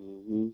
Hmm.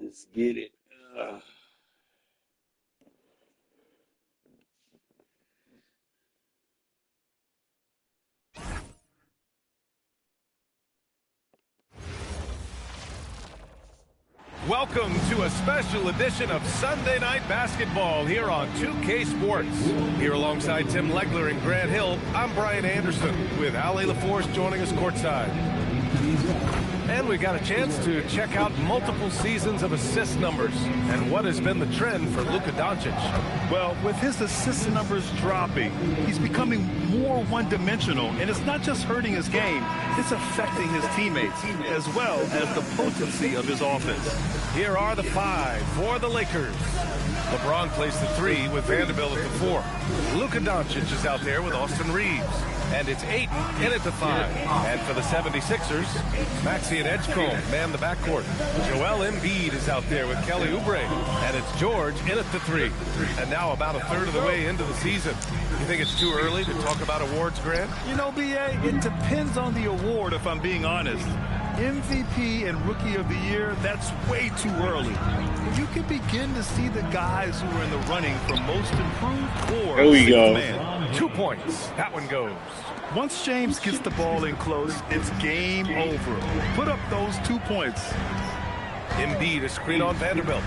Let's get it. Ugh. Welcome to a special edition of Sunday Night Basketball here on 2K Sports. Here alongside Tim Legler and Grant Hill, I'm Brian Anderson with Ali LaForce joining us courtside. And we got a chance to check out multiple seasons of assist numbers and what has been the trend for Luka Doncic. Well, with his assist numbers dropping, he's becoming more one-dimensional, and it's not just hurting his game, it's affecting his teammates, as well as the potency of his offense. Here are the five for the Lakers. LeBron plays the three with Vanderbilt at the four. Luka Doncic is out there with Austin Reeves. And it's Ayton in at the five. And for the 76ers, Maxey and Edgecombe man the backcourt. Joel Embiid is out there with Kelly Oubre. And it's George in at the three. And now about a third of the way into the season. You think it's too early to talk about awards, Grant? You know, B.A., it depends on the award, if I'm being honest. MVP and Rookie of the Year, that's way too early. You can begin to see the guys who are in the running for Most Improved or There we go. Man. 2 points. That one goes. Once James gets the ball in close, it's game over. Put up those 2 points. Embiid, a screen on Vanderbilt.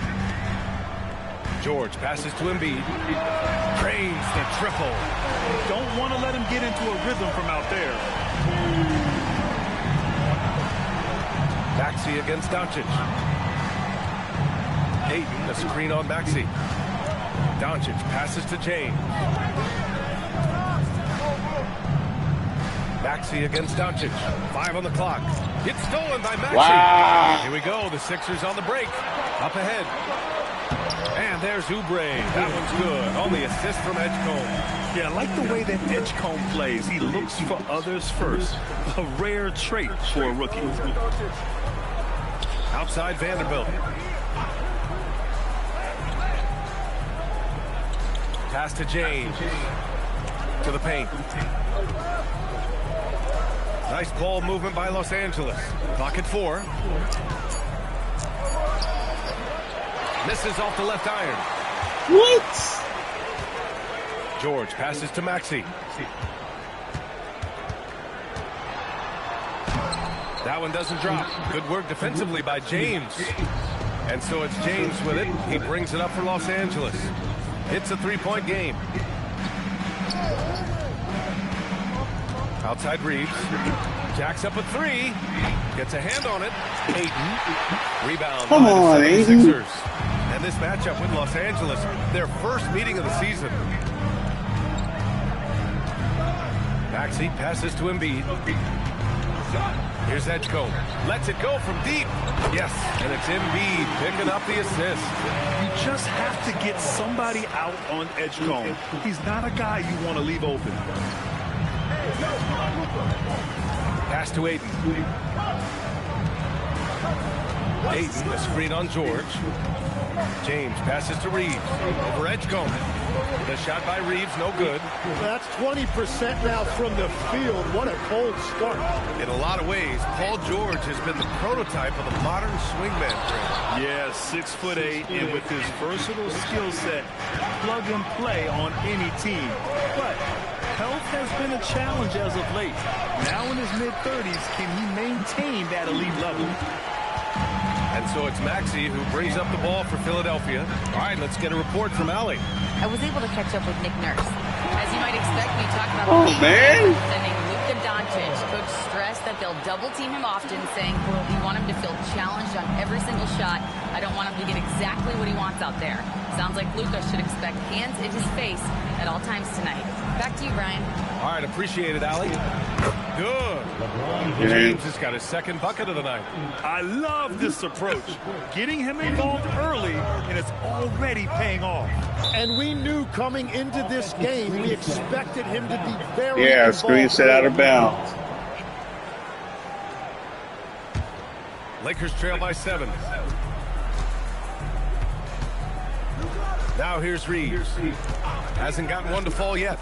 George passes to Embiid. Drains the triple. Don't want to let him get into a rhythm from out there. Maxey against Doncic. Ayton, a screen on Maxey. Doncic passes to James. Maxey against Doncic. 5 on the clock. It's stolen by Maxey. Wow. Here we go. The Sixers on the break. Up ahead. And there's Oubre. That one's good. Only assist from Edgecombe. Yeah, I like the way that Edgecombe plays. He looks for others first. A rare trait for a rookie. Outside Vanderbilt. Pass to James. To the paint. Nice ball movement by Los Angeles. Clock at 4. Misses off the left iron. What? George passes to Maxey. That one doesn't drop. Good work defensively by James. And so it's James with it. He brings it up for Los Angeles. It's a 3-point game. Outside Reeves. Jacks up a 3. Gets a hand on it. Ayton. Rebound Come by on, the Ayton. 76ers. And this matchup with Los Angeles, their first meeting of the season. Maxey passes to Embiid. Here's Edgecombe. Lets it go from deep. Yes, and it's Embiid picking up the assist. You just have to get somebody out on Edgecombe. He's not a guy you want to leave open. Pass to Ayton. Ayton, a screen on George. James passes to Reeves. Over Edgecombe. The shot by Reeves, no good. That's 20% now from the field. What a cold start. In a lot of ways, Paul George has been the prototype of the modern swingman. Yeah, 6'8", and with his versatile skill set, plug and play on any team. But health has been a challenge as of late. Now in his mid-30s, can he maintain that elite level? And so it's Maxey who brings up the ball for Philadelphia. All right, let's get a report from Allie. I was able to catch up with Nick Nurse. As you might expect, we talked about Oh, the man. sending Luka Doncic Doncic. Coach stressed that they'll double team him often, saying we want him to feel challenged on every single shot. I don't want him to get exactly what he wants out there. Sounds like Luka should expect hands in his face at all times tonight. Back to you, Brian. All right, appreciate it, Allie. Good. James has got his second bucket of the night. I love this approach. Getting him involved early, and it's already paying off. And we knew coming into this game, we expected him to be very Yeah, involved. screen set out of bounds. Lakers trail by 7. Now here's Reeves. Hasn't gotten one to fall yet.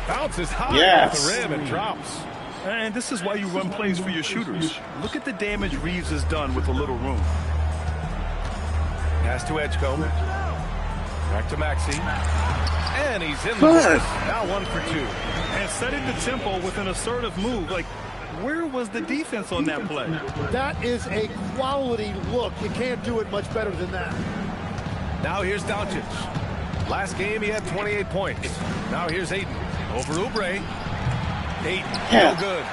Bounces high Yes. off the rim and drops. And this is why you run plays for your shooters. Look at the damage Reeves has done with a little room. Pass to Edgecombe. Back to Maxey. And he's in the Good. now 1 for 2. And setting the tempo with an assertive move. Like, where was the defense on that play? That is a quality look. You can't do it much better than that. Now here's Doncic. Last game he had 28 points. Now here's Ayton. Over Oubre. Ayton, Yeah. no good.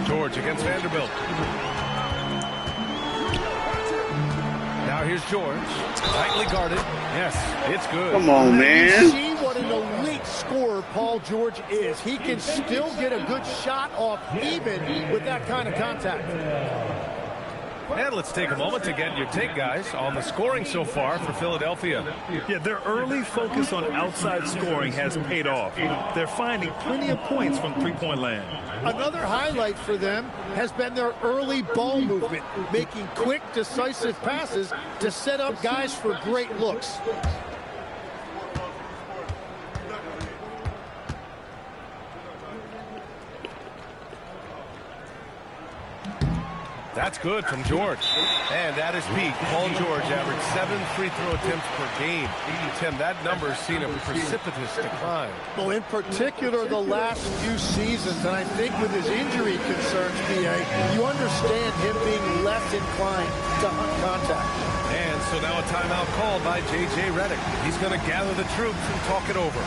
George against Vanderbilt. Now here's George. Tightly guarded. Yes, it's good. Come on, You man. see what an elite scorer Paul George is. He can still get a good shot off even with that kind of contact. And let's take a moment to get your take, guys, on the scoring so far for Philadelphia. Yeah, their early focus on outside scoring has paid off. They're finding plenty of points from three-point land. Another highlight for them has been their early ball movement, making quick, decisive passes to set up guys for great looks. That's good from George. And at his peak, Paul George averaged 7 free throw attempts per game. Tim, that number's seen a precipitous decline. Well, in particular, the last few seasons, and I think with his injury concerns, B.A., you understand him being less inclined to hunt contact. And so now a timeout called by J.J. Redick. He's going to gather the troops and talk it over.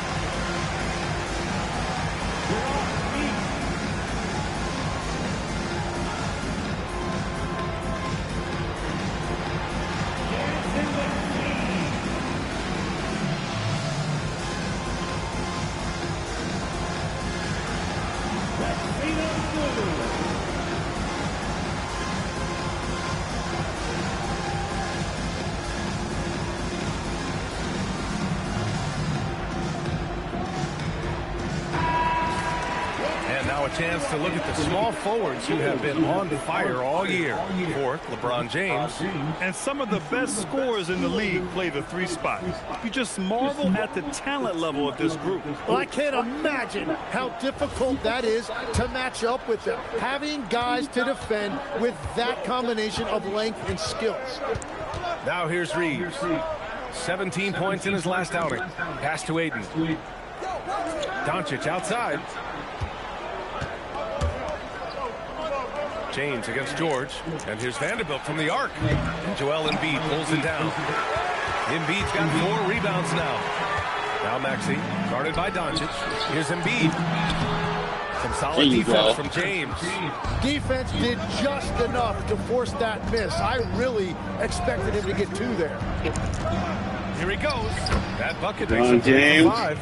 Chance to look at the small forwards who have been on fire all year. Fourth, LeBron James. And some of the best scorers in the league play the 3 spot. You just marvel at the talent level of this group. Well, I can't imagine how difficult that is to match up with them. Having guys to defend with that combination of length and skills. Now here's Reeves. 17 points in his last outing. Pass to Ayton. Doncic outside. James against George. And here's Vanderbilt from the arc. And Joel Embiid pulls it down. Embiid's got 4 rebounds now. Now Maxey, guarded by Doncic. Here's Embiid. Some solid defense from James. Defense did just enough to force that miss. I really expected him to get 2 there. Here he goes. That bucket Come makes on, it James. 5.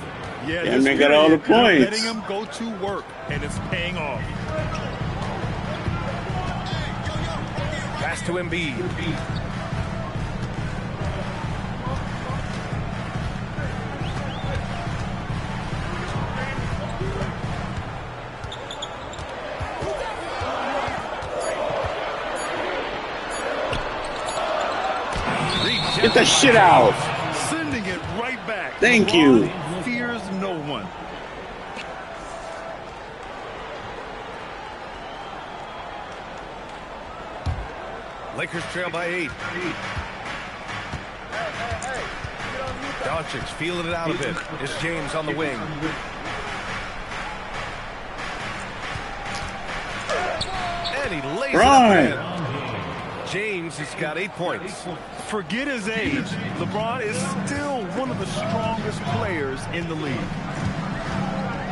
Yeah, And they got all the points. Letting him go to work, and it's paying off. Pass to Embiid. Get the shit out. Sending it right back. Thank you. LeBron fears no one. Lakers trail by 8. Doncic feeling it out a bit. It's James on the wing. And he lays it up and in. James has got 8 points. Forget his age. LeBron is still one of the strongest players in the league.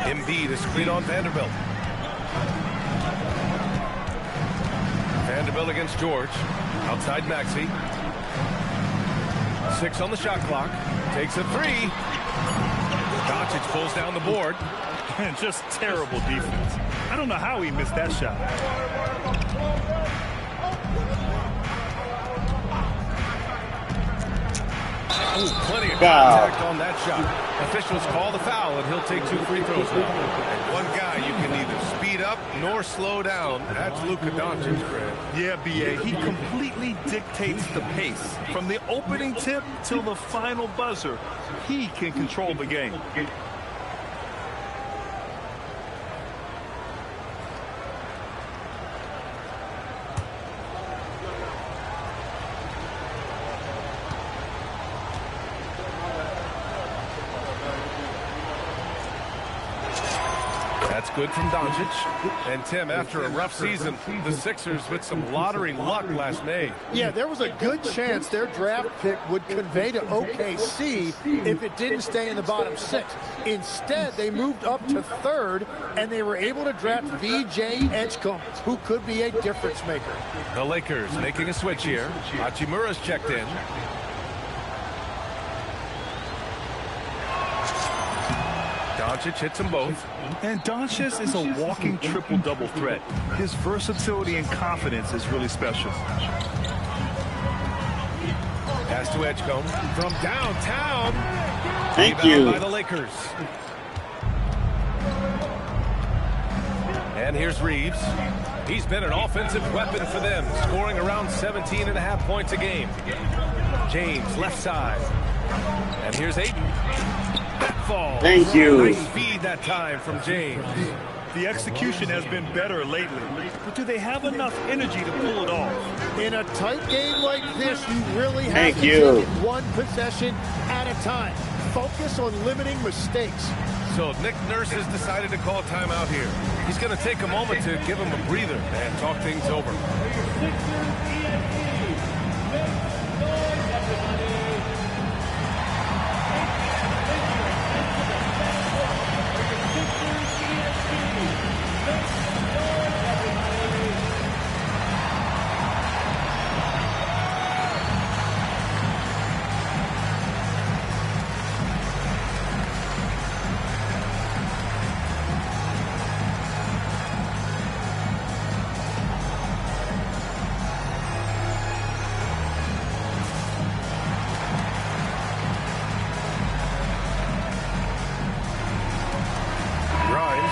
Embiid is screen on Vanderbilt. Vanderbilt against George. Outside Maxey. 6 on the shot clock. Takes a 3. Doncic pulls down the board. And just terrible defense. I don't know how he missed that shot. Ooh, plenty of Foul. contact on that shot. Officials call the foul, and he'll take 2 free throws now. And one guy you can neither speed up nor slow down. That's Luka Doncic, Fred. Yeah, B.A., he completely dictates the pace. From the opening tip till the final buzzer, he can control the game. That's good from Doncic. And Tim, after a rough season, the Sixers with some lottery luck last May. Yeah, there was a good chance their draft pick would convey to OKC if it didn't stay in the bottom 6. Instead, they moved up to 3rd, and they were able to draft VJ Edgecombe, who could be a difference maker. The Lakers making a switch here. Hachimura's checked in. Doncic hits them both. And Doncic is a walking triple-double threat. His versatility and confidence is really special. Pass to Edgecombe from downtown. Thank Rebound you. by the Lakers. And here's Reeves. He's been an offensive weapon for them, scoring around 17.5 points a game. James, left side. And here's Ayton. That falls. Thank you. Nice feed that time from James. The execution has been better lately, but do they have enough energy to pull it off? In a tight game like this, you really have Thank to you. take it one possession at a time. Focus on limiting mistakes. So Nick Nurse has decided to call a timeout here. He's going to take a moment to give him a breather and talk things over.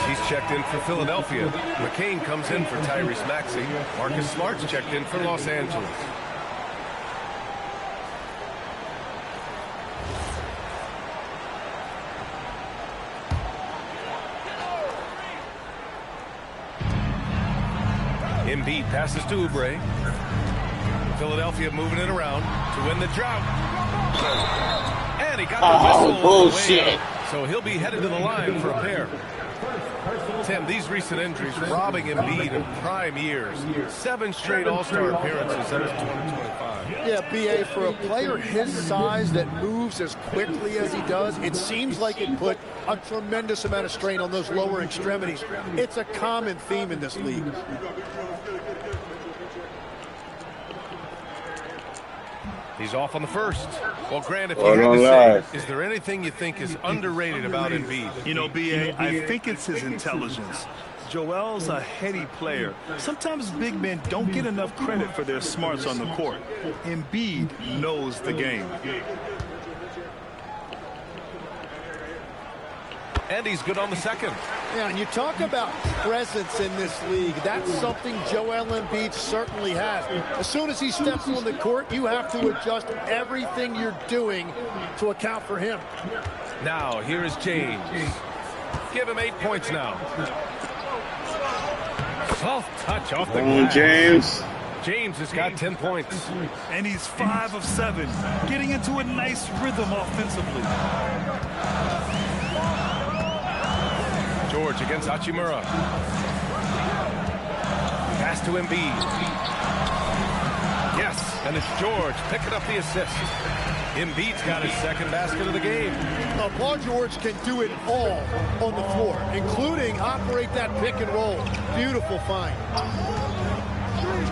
He's checked in for Philadelphia. McCain comes in for Tyrese Maxey. Marcus Smart's checked in for Los Angeles. Embiid passes to Oubre. Philadelphia moving it around to win the drought. And he got the whistle. bullshit. So he'll be headed to the line for a pair. Tim, these recent injuries robbing Embiid in prime years. 7 straight All-Star appearances up to 2025. Yeah, B.A., for a player his size that moves as quickly as he does, it seems like it put a tremendous amount of strain on those lower extremities. It's a common theme in this league. He's off on the first. Well, Grant, if you Oh, had no to lie. say, is there anything you think is underrated about Embiid? You know, B.A., I think it's his intelligence. Joel's a heady player. Sometimes big men don't get enough credit for their smarts on the court. Embiid knows the game. And he's good on the second. Yeah, and you talk about presence in this league. That's something Joel Embiid certainly has. As soon as he steps on the court, you have to adjust everything you're doing to account for him. Now, here is James. Give him 8 points now. Soft touch off the Come on, glass. James. James has got 10 points. And he's 5 of 7, getting into a nice rhythm offensively. George against Hachimura. Pass to Embiid. Yes, and it's George picking up the assist. Embiid's got his second basket of the game. Paul George can do it all on the floor, including operate that pick and roll. Beautiful find.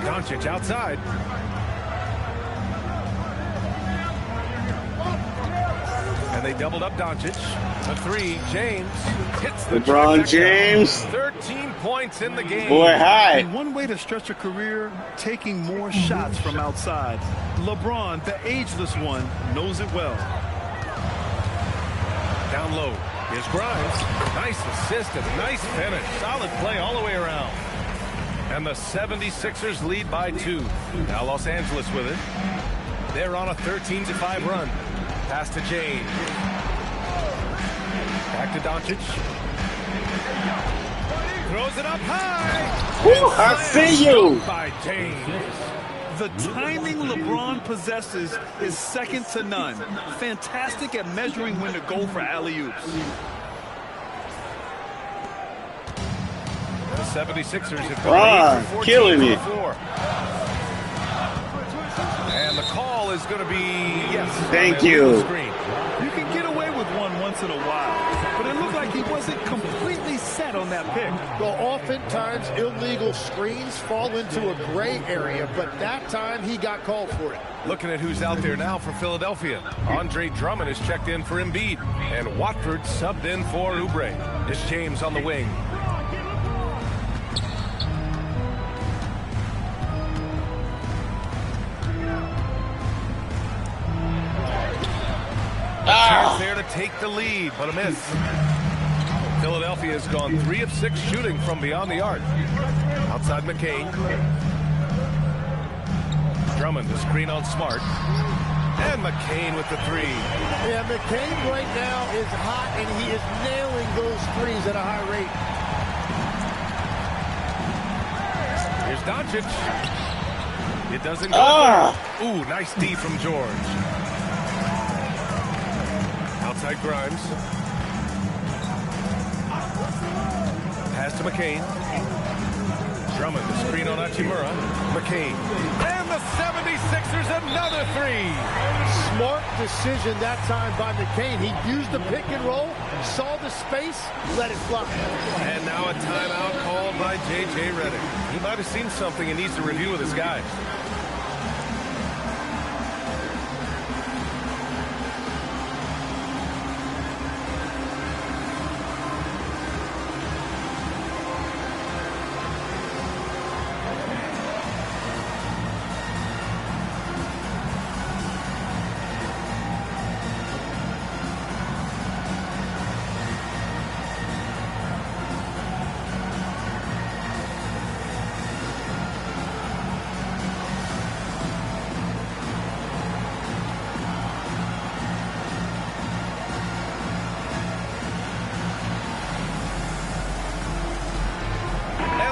Doncic outside. And they doubled up Doncic. The three, James hits the LeBron trifecta. James. 13 points in the game. Boy, hi. And one way to stretch a career, taking more shots from outside. LeBron, the ageless one, knows it well. Down low. Here's Grimes. Nice assist and nice finish. Solid play all the way around. And the 76ers lead by 2. Now Los Angeles with it. They're on a 13-5 run. Pass to James. Back to Doncic. Throws it up high. Woo, I see you. By James. The timing LeBron possesses is second to none. Fantastic at measuring when to go for alley-oops. The 76ers have gone 8 for 14 killing from it. the floor. And the call is going to be yes. Thank you. Screen. You can get away with one once in a while, but it looked like he wasn't completely set on that pick. Well, oftentimes illegal screens fall into a gray area, but that time he got called for it. Looking at who's out there now for Philadelphia. Andre Drummond is checked in for Embiid, and Watford subbed in for Oubre. It's James on the wing. Chance there to take the lead, but a miss. Philadelphia has gone 3 of 6 shooting from beyond the arc. Outside McCain. Drummond to screen on Smart. And McCain with the 3. Yeah, McCain right now is hot, and he is nailing those threes at a high rate. Here's Doncic. It doesn't go. Ooh, nice D from George. Outside Grimes. Pass to McCain. Drummond to screen on Hachimura. McCain. And the 76ers another 3. Smart decision that time by McCain. He used the pick and roll, saw the space, let it fly. And now a timeout called by J.J. Redick. He might have seen something and needs to review with his guys.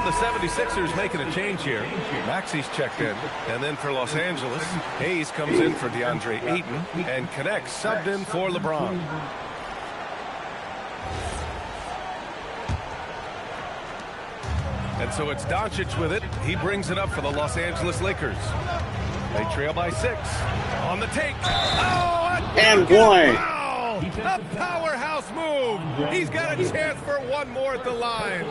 The 76ers making a change here. Maxi's checked in. And then for Los Angeles, Hayes comes in for DeAndre Ayton and connects, subbed in for LeBron. And so it's Doncic with it. He brings it up for the Los Angeles Lakers. They trail by 6. On the take. Oh, And one. wow! A powerhouse move. He's got a chance for one more at the line.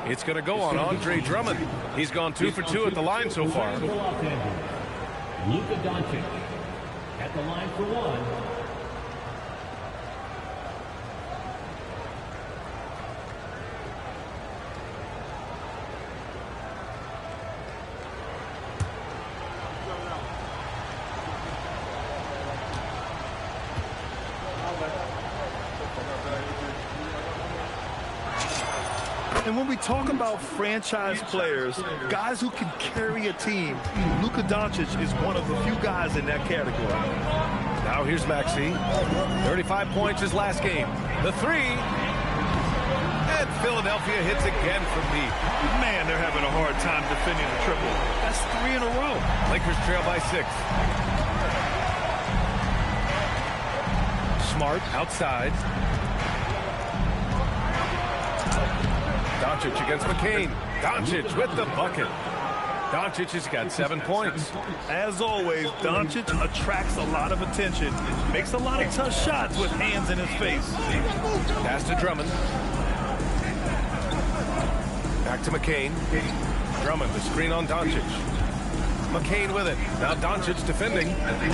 It's going to go on Andre Drummond. He's gone 2 for 2 at the line so far. Luka Doncic at the line for 1. And when we talk about franchise players, guys who can carry a team, Luka Doncic is one of the few guys in that category. Now here's Maxey. 35 points his last game. The 3. And Philadelphia hits again from deep. Man, they're having a hard time defending the triple. That's 3 in a row. Lakers trail by 6. Smart outside. Doncic against McCain. Doncic with the bucket. Doncic has got 7 points. As always, Doncic attracts a lot of attention. Makes a lot of tough shots with hands in his face. Pass to Drummond. Back to McCain. Drummond, the screen on Doncic. McCain with it. Now Doncic defending.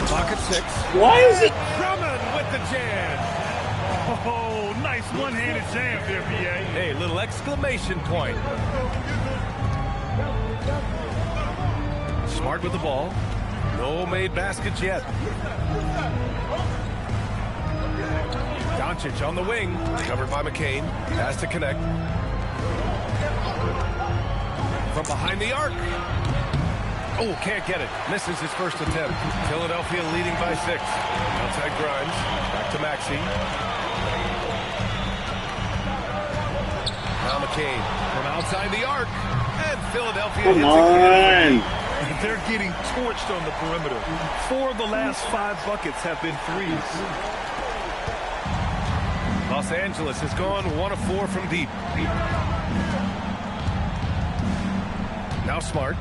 Clock at 6. Why is it? Drummond with the jam. Oh, nice one-handed jam there, B.A. Hey, little exclamation point. Smart with the ball. No made baskets yet. Doncic on the wing. Covered by McCain. Has to connect. From behind the arc. Oh, can't get it. Misses his first attempt. Philadelphia leading by 6. Outside Grimes. Back to Maxey. Now McCain from outside the arc. And Philadelphia Come hits on. They're getting torched on the perimeter. 4 of the last 5 buckets have been threes. Los Angeles has gone 1 of 4 from deep. Now Smart.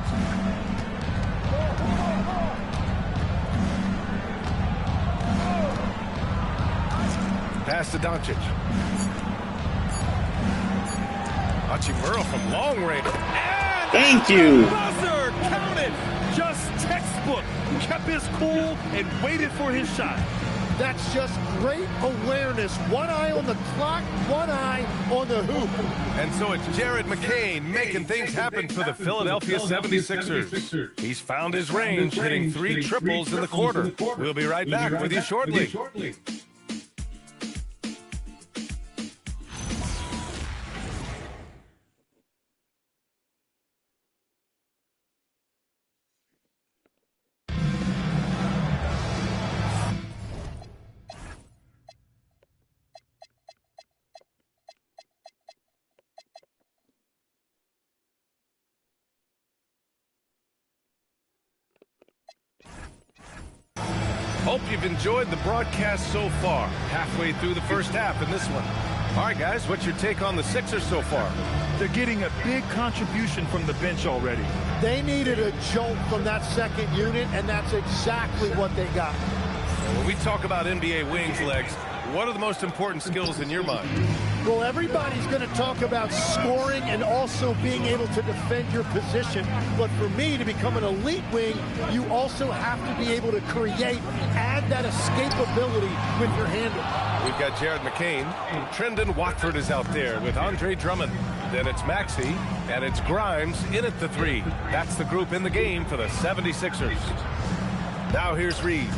Pass to Doncic. Hachimura from long range. And Thank you. Buzzer, count it. Just textbook. Kept his cool and waited for his shot. That's just great awareness. One eye on the clock, one eye on the hoop. And so it's Jared McCain making things happen for the Philadelphia 76ers. He's found his range, hitting 3 triples in the quarter. We'll be right back with you shortly. Hope you've enjoyed the broadcast so far. Halfway through the first half in this one. All right, guys, what's your take on the Sixers so far? They're getting a big contribution from the bench already. They needed a jolt from that second unit, and that's exactly what they got. When we talk about NBA wings, Legs, what are the most important skills in your mind? Well, everybody's going to talk about scoring and also being able to defend your position. But for me, to become an elite wing, you also have to be able to create, add that escapability with your handle. We've got Jared McCain. Trendon Watford is out there with Andre Drummond. Then it's Maxey, and it's Grimes in at the 3. That's the group in the game for the 76ers. Now here's Reeves.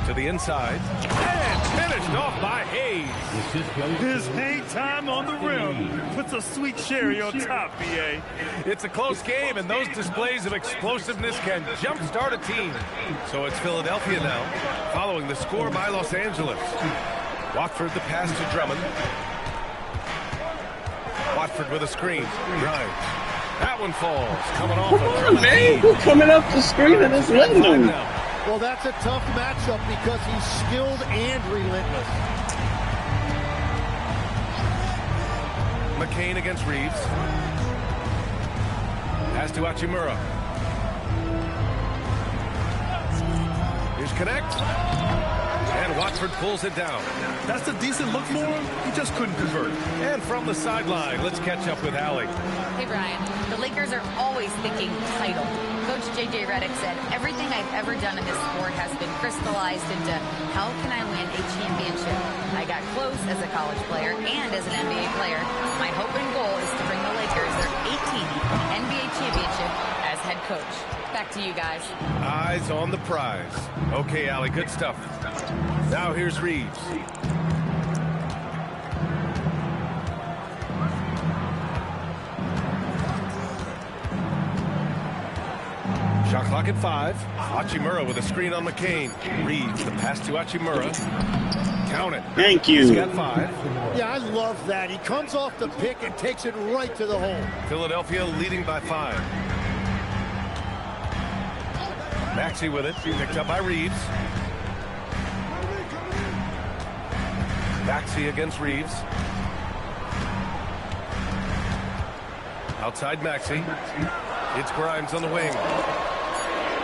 To the inside. And finished off by Hayes. His hang time on the rim puts a sweet cherry on top, B.A. It's a close game, and those displays of explosiveness can jumpstart a team. So it's Philadelphia now, following the score by Los Angeles. Watford the pass to Drummond. Watford with a screen. Grimes. That one falls. Coming off. Come on, man. Who's coming up the screen and it's letting them? Well, that's a tough matchup because he's skilled and relentless. McCain against Reeves. Pass to Hachimura. Here's Connect. And Watford pulls it down. That's a decent look for him. He just couldn't convert. And from the sideline, let's catch up with Allie. Hey, Brian. The Lakers are always thinking title. Coach J.J. Redick said, everything I've ever done in this sport has been crystallized into how can I win a championship. I got close as a college player and as an NBA player. My hope and goal is to bring the Lakers their 18th NBA championship as head coach. Back to you guys. Eyes on the prize. Okay, Allie, good stuff. Now here's Reeves. Shot clock at 5. Hachimura with a screen on McCain. Reeves, the pass to Hachimura. Count it. Thank you. He's got 5. Yeah, I love that. He comes off the pick and takes it right to the hole. Philadelphia leading by 5. Maxey with it. Picked up by Reeves. Maxey against Reeves. Outside Maxey. It's Grimes on the wing.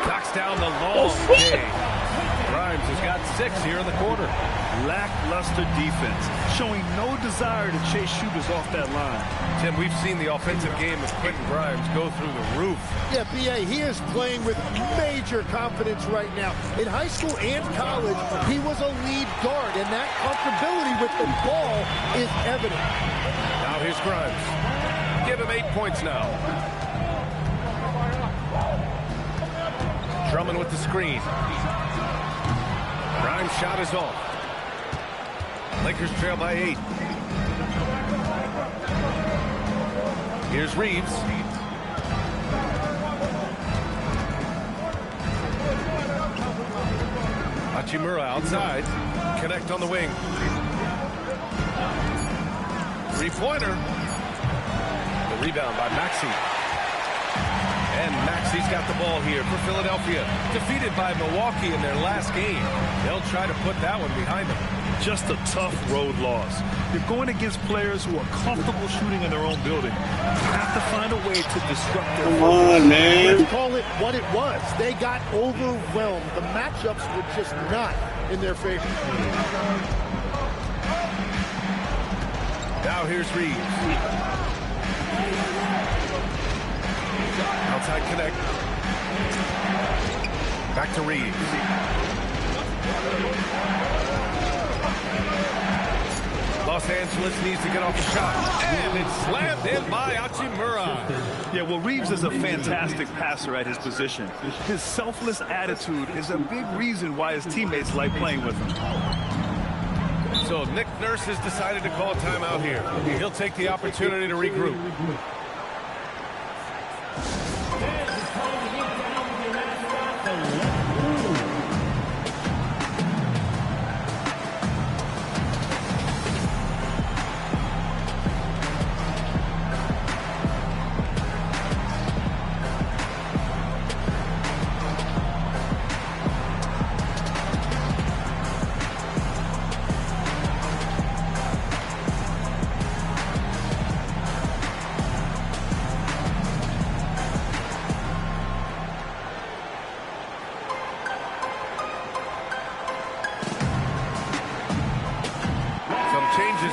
Knocks down the long K. Grimes has got 6 here in the quarter. Lackluster defense, showing no desire to chase shooters off that line. Tim, we've seen the offensive game of Quentin Grimes go through the roof. Yeah, B.A., he is playing with major confidence right now. In high school and college, he was a lead guard, and that comfortability with the ball is evident. Now here's Grimes. Give him 8 points now. Drummond with the screen. Grimes' shot is off. Lakers trail by 8. Here's Reeves. Hachimura outside. Connect on the wing. 3-pointer. The rebound by Maxey. And Maxey's got the ball here for Philadelphia. Defeated by Milwaukee in their last game. They'll try to put that one behind them. Just a tough road loss. You're going against players who are comfortable shooting in their own building. You have to find a way to disrupt their Come on, man. Let's call it what it was. They got overwhelmed. The matchups were just not in their favor. Now here's Reeves. Outside connect. Back to Reeves. Los Angeles needs to get off the shot. And it's slammed in by Hachimura. Yeah, well, Reeves is a fantastic passer at his position. His selfless attitude is a big reason why his teammates like playing with him. So Nick Nurse has decided to call a timeout here. He'll take the opportunity to regroup.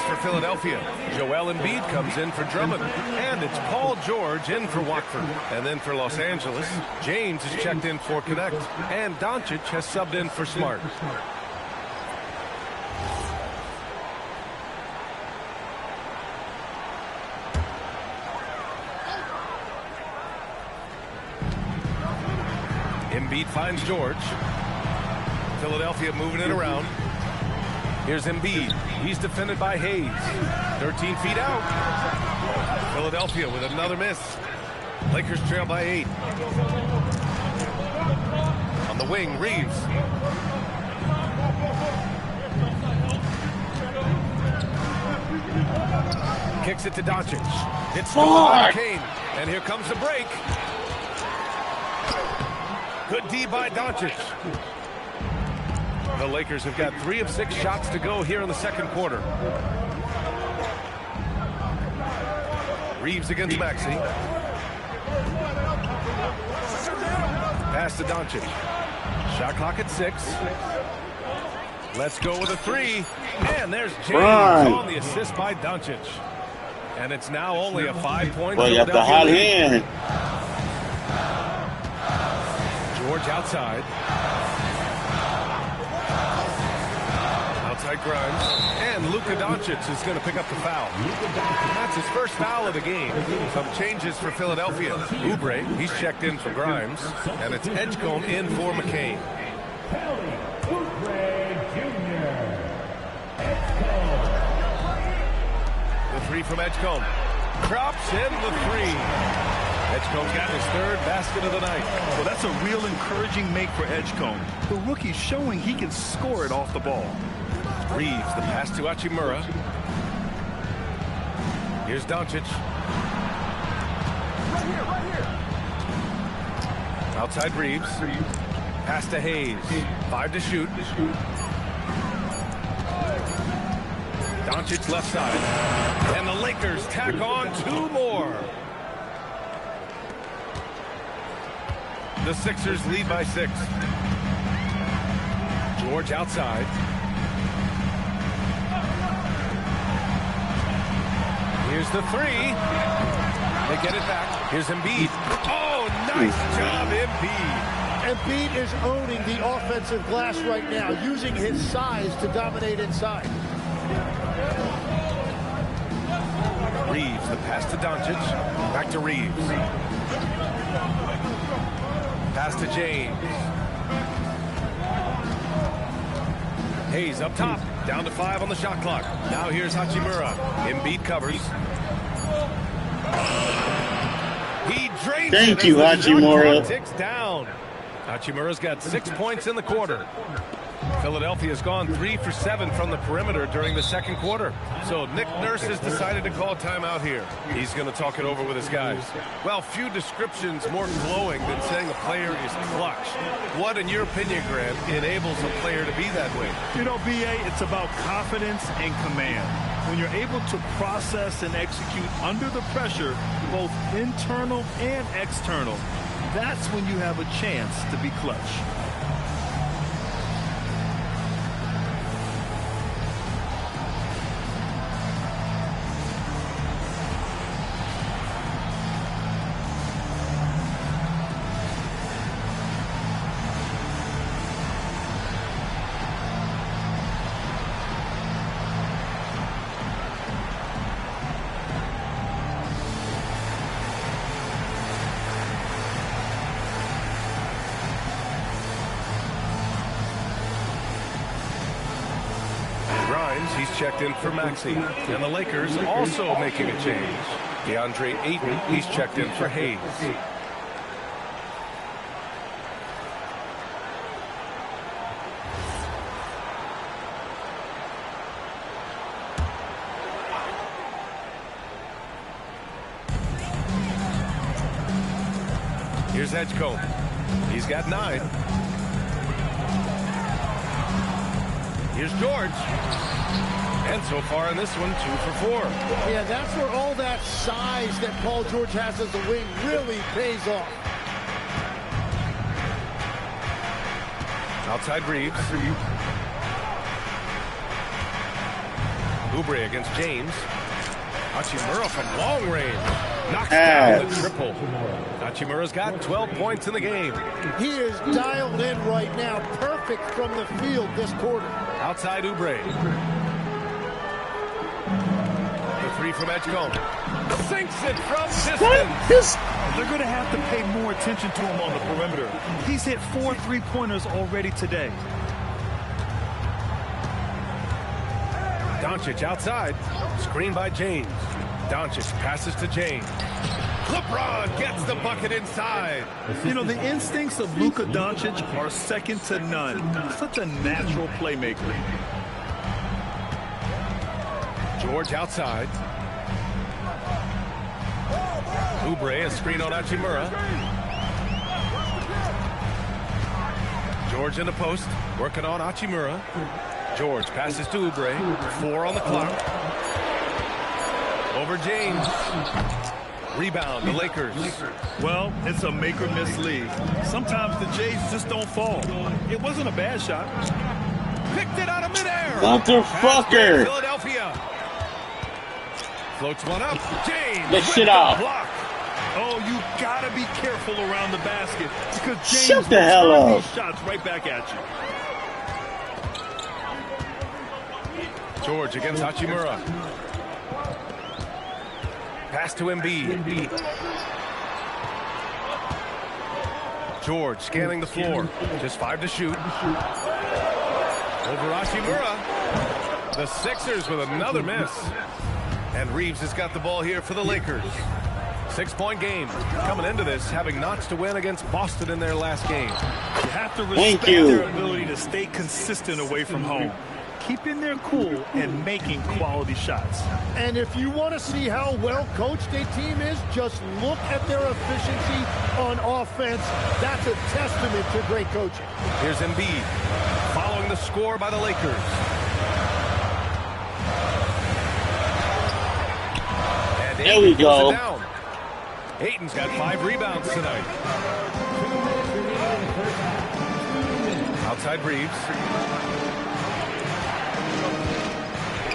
For Philadelphia, Joel Embiid comes in for Drummond, and it's Paul George in for Watford. And then for Los Angeles, James is checked in for Connect, and Doncic has subbed in for Smart. Embiid finds George. Philadelphia moving it around. Here's Embiid. He's defended by Hayes. 13 feet out. Philadelphia with another miss. Lakers trail by 8. On the wing, Reeves. Kicks it to Doncic. It's stolen by Kane. And here comes the break. Good D by Doncic. The Lakers have got 3 of 6 shots to go here in the second quarter. Reeves against Maxey. Pass to Doncic. Shot clock at 6. Let's go with a 3. And there's James on the assist by Doncic. And it's now only a 5-point Well, you got the hot hand. George outside. Outside Grimes. And Luka Doncic is going to pick up the foul. That's his first foul of the game. Some changes for Philadelphia. Oubre, he's checked in for Grimes. And it's Edgecombe in for McCain. The 3 from Edgecombe. Drops in the 3. Edgecombe's got his 3rd basket of the night. Well, that's a real encouraging make for Edgecombe. The rookie's showing he can score it off the ball. Reeves, the pass to Hachimura. Here's Doncic. Right here. Outside Reeves. Pass to Hayes. 5 to shoot. Doncic left side. And the Lakers tack on 2 more. The Sixers lead by 6. George outside. Here's the 3. They get it back. Here's Embiid. Oh, nice job, Embiid. Embiid is owning the offensive glass right now, using his size to dominate inside. Reeves, the pass to Doncic. Back to Reeves. Pass to James. Hayes up top. Down to 5 on the shot clock. Now here's Hachimura. Embiid covers. He drains it. Thank you, as the shot Hachimura. clock ticks down. Hachimura's got 6 points in the quarter. Philadelphia's gone 3 for 7 from the perimeter during the second quarter. So Nick Nurse has decided to call timeout here. He's going to talk it over with his guys. Well, few descriptions more glowing than saying a player is clutch. What, in your opinion, Grant, enables a player to be that way? You know, B.A., it's about confidence and command. When you're able to process and execute under the pressure, both internal and external, that's when you have a chance to be clutch. He's checked in for Maxey. And the Lakers also making a change. DeAndre Ayton, he's checked in for Hayes. Here's Edgecombe. He's got 9. Here's George. And so far in this one, 2 for 4. Yeah, that's where all that size that Paul George has as the wing really pays off. Outside Reeves. Oubre against James. Hachimura from long range. Knocks down the triple. Hachimura's got 12 points in the game. He is dialed in right now. Perfect from the field this quarter. Outside Oubre. The 3 from Edgecombe. Sinks it from distance. They're going to have to pay more attention to him on the perimeter. He's hit 4 3-pointers already today. Doncic outside. Screen by James. Doncic passes to James. LeBron gets the bucket inside. You know, the instincts of Luka Doncic are second to none. Such a natural playmaker. George outside. Oubre, a screen on Hachimura. George in the post, working on Hachimura. George passes to Oubre. 4 on the clock. Over James. Rebound, the Lakers. Well, it's a make-or-miss league. Sometimes the Jays just don't fall. It wasn't a bad shot. Picked it out of midair. Motherfucker. Philadelphia. Floats one up. James. Let's with shit the off. block. Oh, you gotta be careful around the basket because James Shut the will hell turn up. these shots right back at you. George against Hachimura. Pass to Embiid. George scanning the floor. Just 5 to shoot. Over Hachimura. The Sixers with another miss. And Reeves has got the ball here for the Lakers. 6-point game. Coming into this, having notched to win against Boston in their last game. You have to Thank respect you. their ability to stay consistent away from home, keeping their cool and making quality shots. And if you want to see how well coached a team is, just look at their efficiency on offense. That's a testament to great coaching. Here's Embiid, following the score by the Lakers. And There we Ayton pulls go. it down. Ayton's got 5 rebounds tonight. outside Reeves.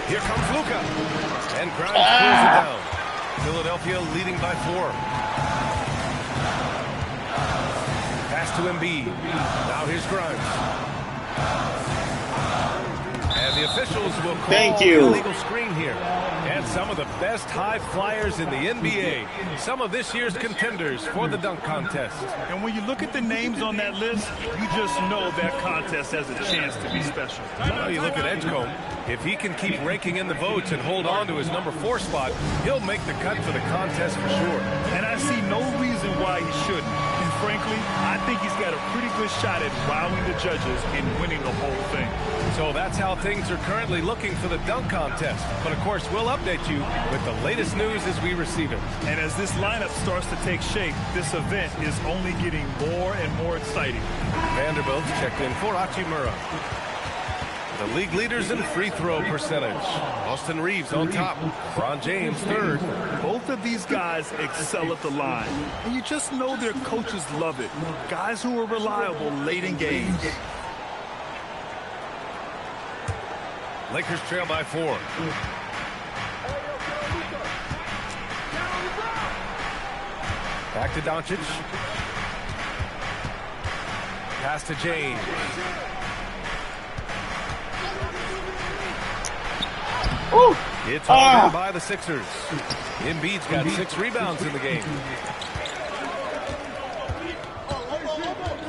Here comes Luka. And Grimes pulls it down. Philadelphia leading by 4. Pass to Embiid. Now here's Grimes. And the officials will call Thank you. an illegal screen here. And some of the best high flyers in the NBA. Some of this year's contenders for the dunk contest. And when you look at the names on that list, you just know that contest has a chance to be special. Well, you look at Edgecombe. If he can keep ranking in the votes and hold on to his number 4 spot, he'll make the cut for the contest for sure. And I see no reason why he shouldn't. And frankly, I think he's got a pretty good shot at wowing the judges and winning the whole thing. So that's how things are currently looking for the dunk contest. But of course, we'll update you with the latest news as we receive it. And as this lineup starts to take shape, this event is only getting more and more exciting. Vanderbilt's checked in for Hachimura. The league leaders in free throw percentage. Austin Reeves on top. LeBron James third. Both of these guys excel at the line. And you just know their coaches love it. Guys who are reliable late in games. Lakers trail by 4. Back to Doncic. Pass to James. It's all by the Sixers. Embiid's got 6 rebounds in the game.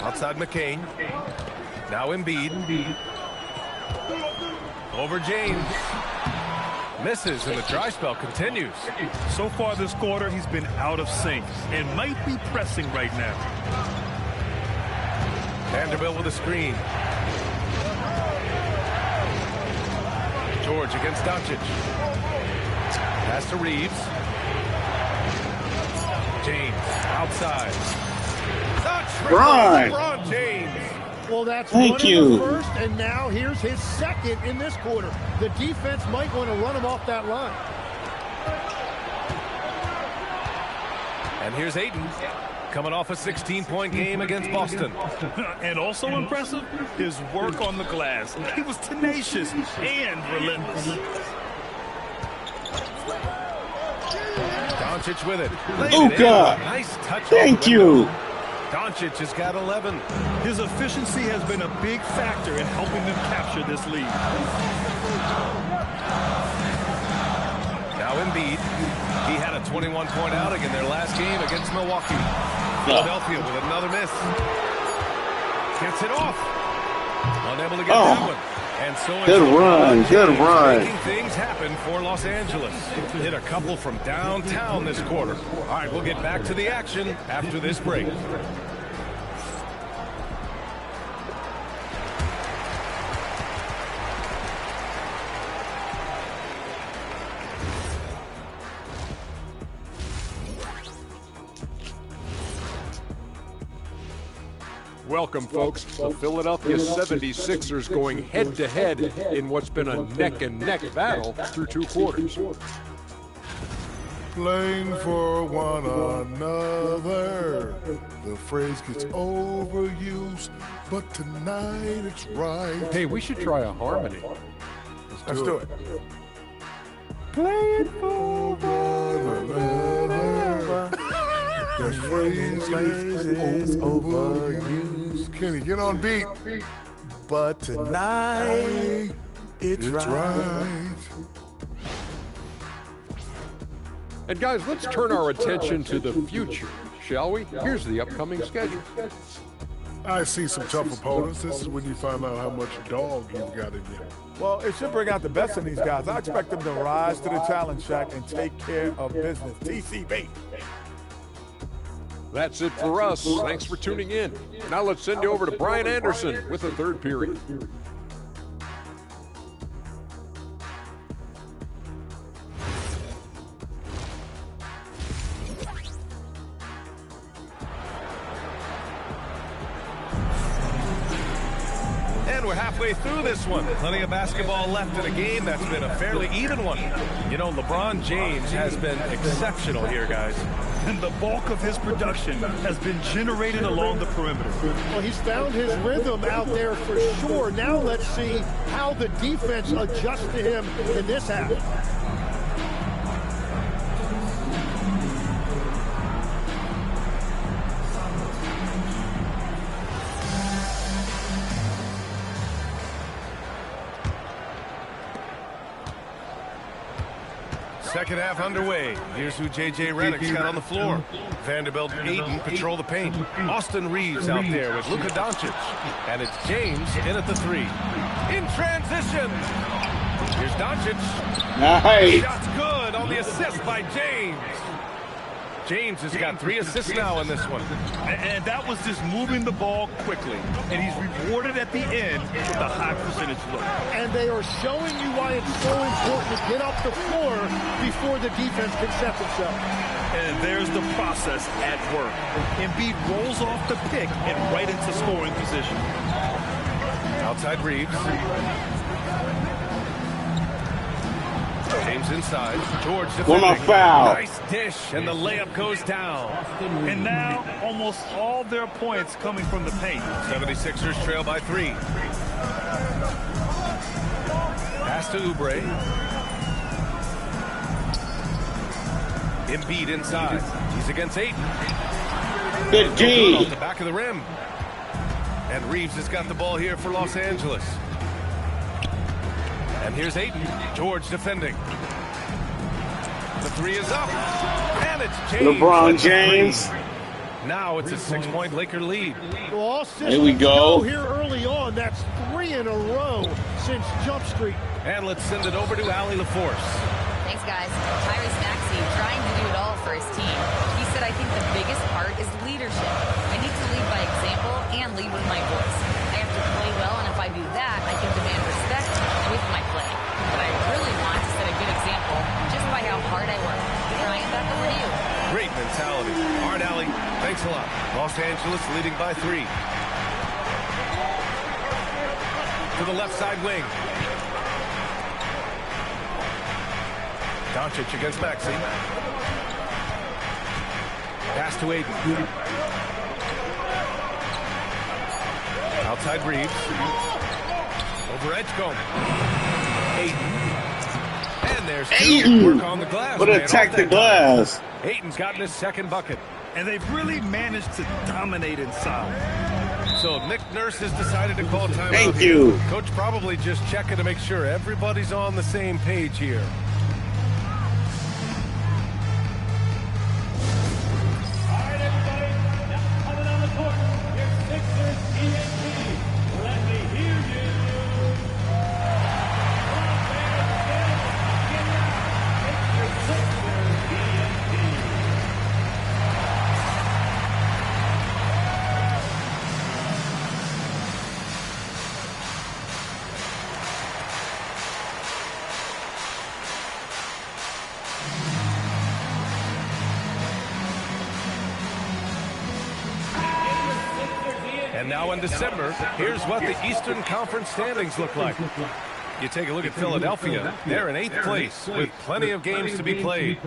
Outside McCain. Now Embiid. Over James. Misses, and the dry spell continues. So far this quarter, he's been out of sync and might be pressing right now. Vanderbilt with a screen. George against Doncic. Pass to Reeves. James outside. Right. LeBron James. Well, that's Thank one you. in the first, and now here's his second in this quarter. The defense might want to run him off that line. And here's Ayton, coming off a 16-point game against Boston. And also impressive, his work on the glass. He was tenacious and relentless. Doncic with it. Luka. Nice touch. Thank you. Doncic has got 11. His efficiency has been a big factor in helping them capture this lead. Now Embiid. He had a 21-point outing in their last game against Milwaukee. Philadelphia with another miss. Gets it off. Unable to get that one. And so Good run. Good run. making things happen for Los Angeles. Hit a couple from downtown this quarter. All right, we'll get back to the action after this break. Welcome, folks. The Philadelphia 76ers going head-to-head in what's been a neck-and-neck battle through 2 quarters. Playing for one another. The phrase gets overused, but tonight it's right. Hey, we should try a harmony. Let's do it. Playing for one another. The phrase is overused. Kenny, get on beat. But tonight, it's right. And guys, let's turn our attention to the future, shall we? Here's the upcoming schedule. I see some tough opponents. This is when you find out how much dog you've got in you. Well, it should bring out the best in these guys. I expect them to rise to the challenge, Shaq, and take care of business. TCB. That's it for us. Thanks for tuning in. Now let's send you over to Brian Anderson with the third period. And we're halfway through this one. Plenty of basketball left in a game that's been a fairly even one. You know, LeBron James has been exceptional here, guys. And the bulk of his production has been generated along the perimeter. Well, he's found his rhythm out there for sure. Now let's see how the defense adjusts to him in this half. Second half underway. Here's who J.J. Redick's got on the floor. Vanderbilt and Ayton patrol the paint. Austin Reeves out there with Luka Doncic. And it's James in at the three. In transition. Here's Doncic. Nice. Shot's good on the assist by James. James has got 3 assists now in this one. And that was just moving the ball quickly. And he's rewarded at the end with a high percentage look. And they are showing you why it's so important to get off the floor before the defense can set themselves. And there's the process at work. Embiid rolls off the pick and right into scoring position. Outside Reeves. James inside. George defending. One more foul. Nice dish, and the layup goes down. And now, almost all their points coming from the paint. 76ers trail by 3. Pass to Oubre. Embiid inside. He's against Ayton. Good D. Off the back of the rim. And Reeves has got the ball here for Los Angeles. And here's Ayton. George defending. The 3 is up. And it's James. LeBron James. Now it's a 6-point Laker lead. Well, Here we go. Here early on, that's 3 in a row since Jump Street. And let's send it over to Allie LaForce. Thanks, guys. Tyrese Maxey trying to do it all for his team. He said, I think the biggest part is leadership. I need to lead by example and lead with my voice. I have to play well, and if I do that, I can demand respect with my play. But I really want to set a good example just by how hard I work. Ryan, back over to you. Great mentality. All right, Allie. Thanks a lot. Los Angeles leading by 3. To the left side wing. Doncic against Maxey. Pass to Ayton. Outside Reeves. Over Edgecombe. Ayton. And there's 2. Ayton. Work on the glass. But attack the glass. Ayton's gotten his second bucket. And they've really managed to dominate inside. So Nick Nurse has decided to call timeout. Thank you. Coach probably just checking to make sure everybody's on the same page here. And now in December, here's what the Eastern Conference standings look like. You take a look at Philadelphia. They're in 8th place with plenty of games to be played.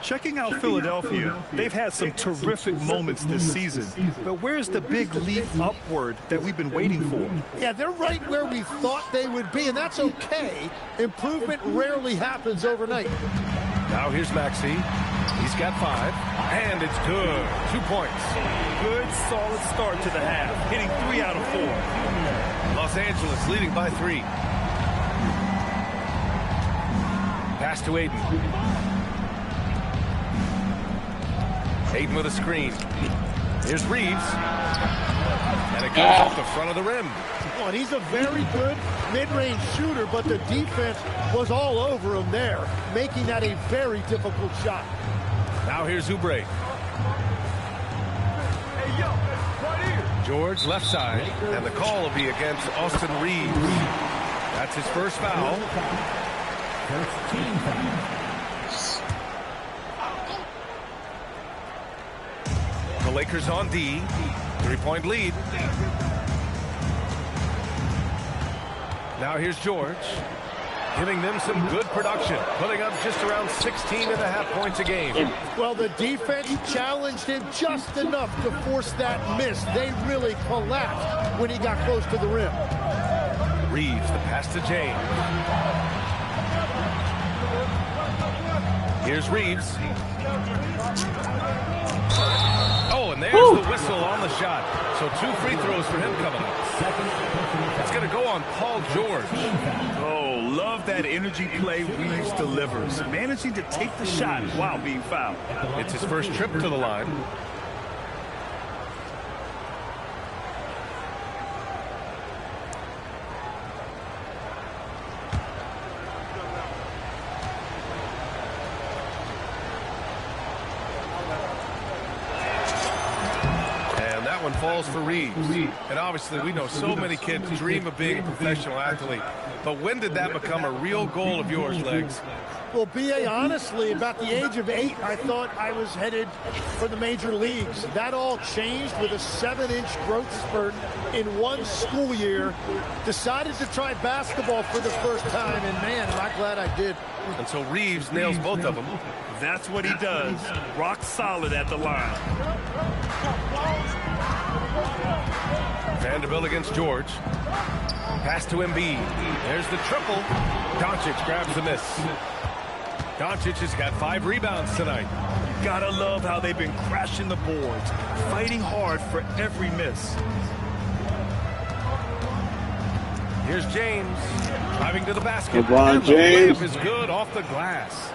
Checking out Philadelphia, they've had some terrific moments this season. But where's the big leap upward that we've been waiting for? Yeah, they're right where we thought they would be, and that's okay. Improvement rarely happens overnight. Now here's Maxey. He's got 5, and it's good. 2 points. Good, solid start to the half, hitting 3 out of 4. Los Angeles leading by 3. Pass to Ayton. Ayton with a screen. Here's Reeves. And it goes off the front of the rim. Well, and he's a very good mid-range shooter, but the defense was all over him there, making that a very difficult shot. Now here's Oubre. George left side, and the call will be against Austin Reeves. That's his first foul. First team foul. The Lakers on D. 3-point lead. Now here's George, giving them some good production, putting up just around 16.5 points a game. Well, the defense challenged him just enough to force that miss. They really collapsed when he got close to the rim. Reeves, the pass to James. Here's Reeves. Oh, and there's the whistle on the shot. So 2 free throws for him coming up. It's going to go on Paul George. Oh, love that energy play Reeves delivers, managing to take the shot while being fouled. It's his first trip to the line. Falls for Reeves. And obviously we know so many kids dream of being a professional athlete. But when did that become a real goal of yours, Legs? Well, B.A., honestly, about the age of 8, I thought I was headed for the major leagues. That all changed with a 7-inch growth spurt in one school year. Decided to try basketball for the first time, and man, am I glad I did. And so Reeves nails both of them. That's what he does. Rock solid at the line. Vanderbilt against George. Pass to Embiid. There's the triple. Doncic grabs the miss. Doncic has got 5 rebounds tonight. Gotta love how they've been crashing the boards, fighting hard for every miss. Here's James driving to the basket. LeBron and James. The layup is good off the glass.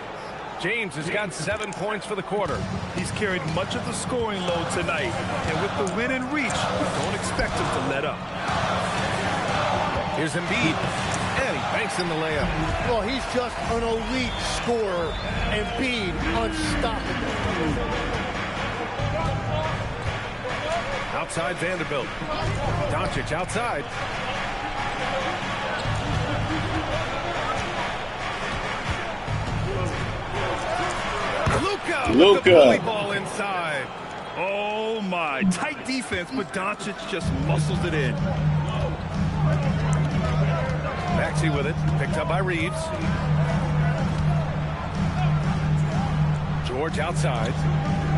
James has got 7 points for the quarter. He's carried much of the scoring load tonight, and with the win and reach, don't expect him to let up. Here's Embiid, and he banks in the layup. Well, he's just an elite scorer. Embiid, unstoppable. Outside Vanderbilt. Doncic outside. Luka with the bully ball inside. Oh my, tight defense, but Doncic just muscles it in. Maxey with it, picked up by Reeves. George outside.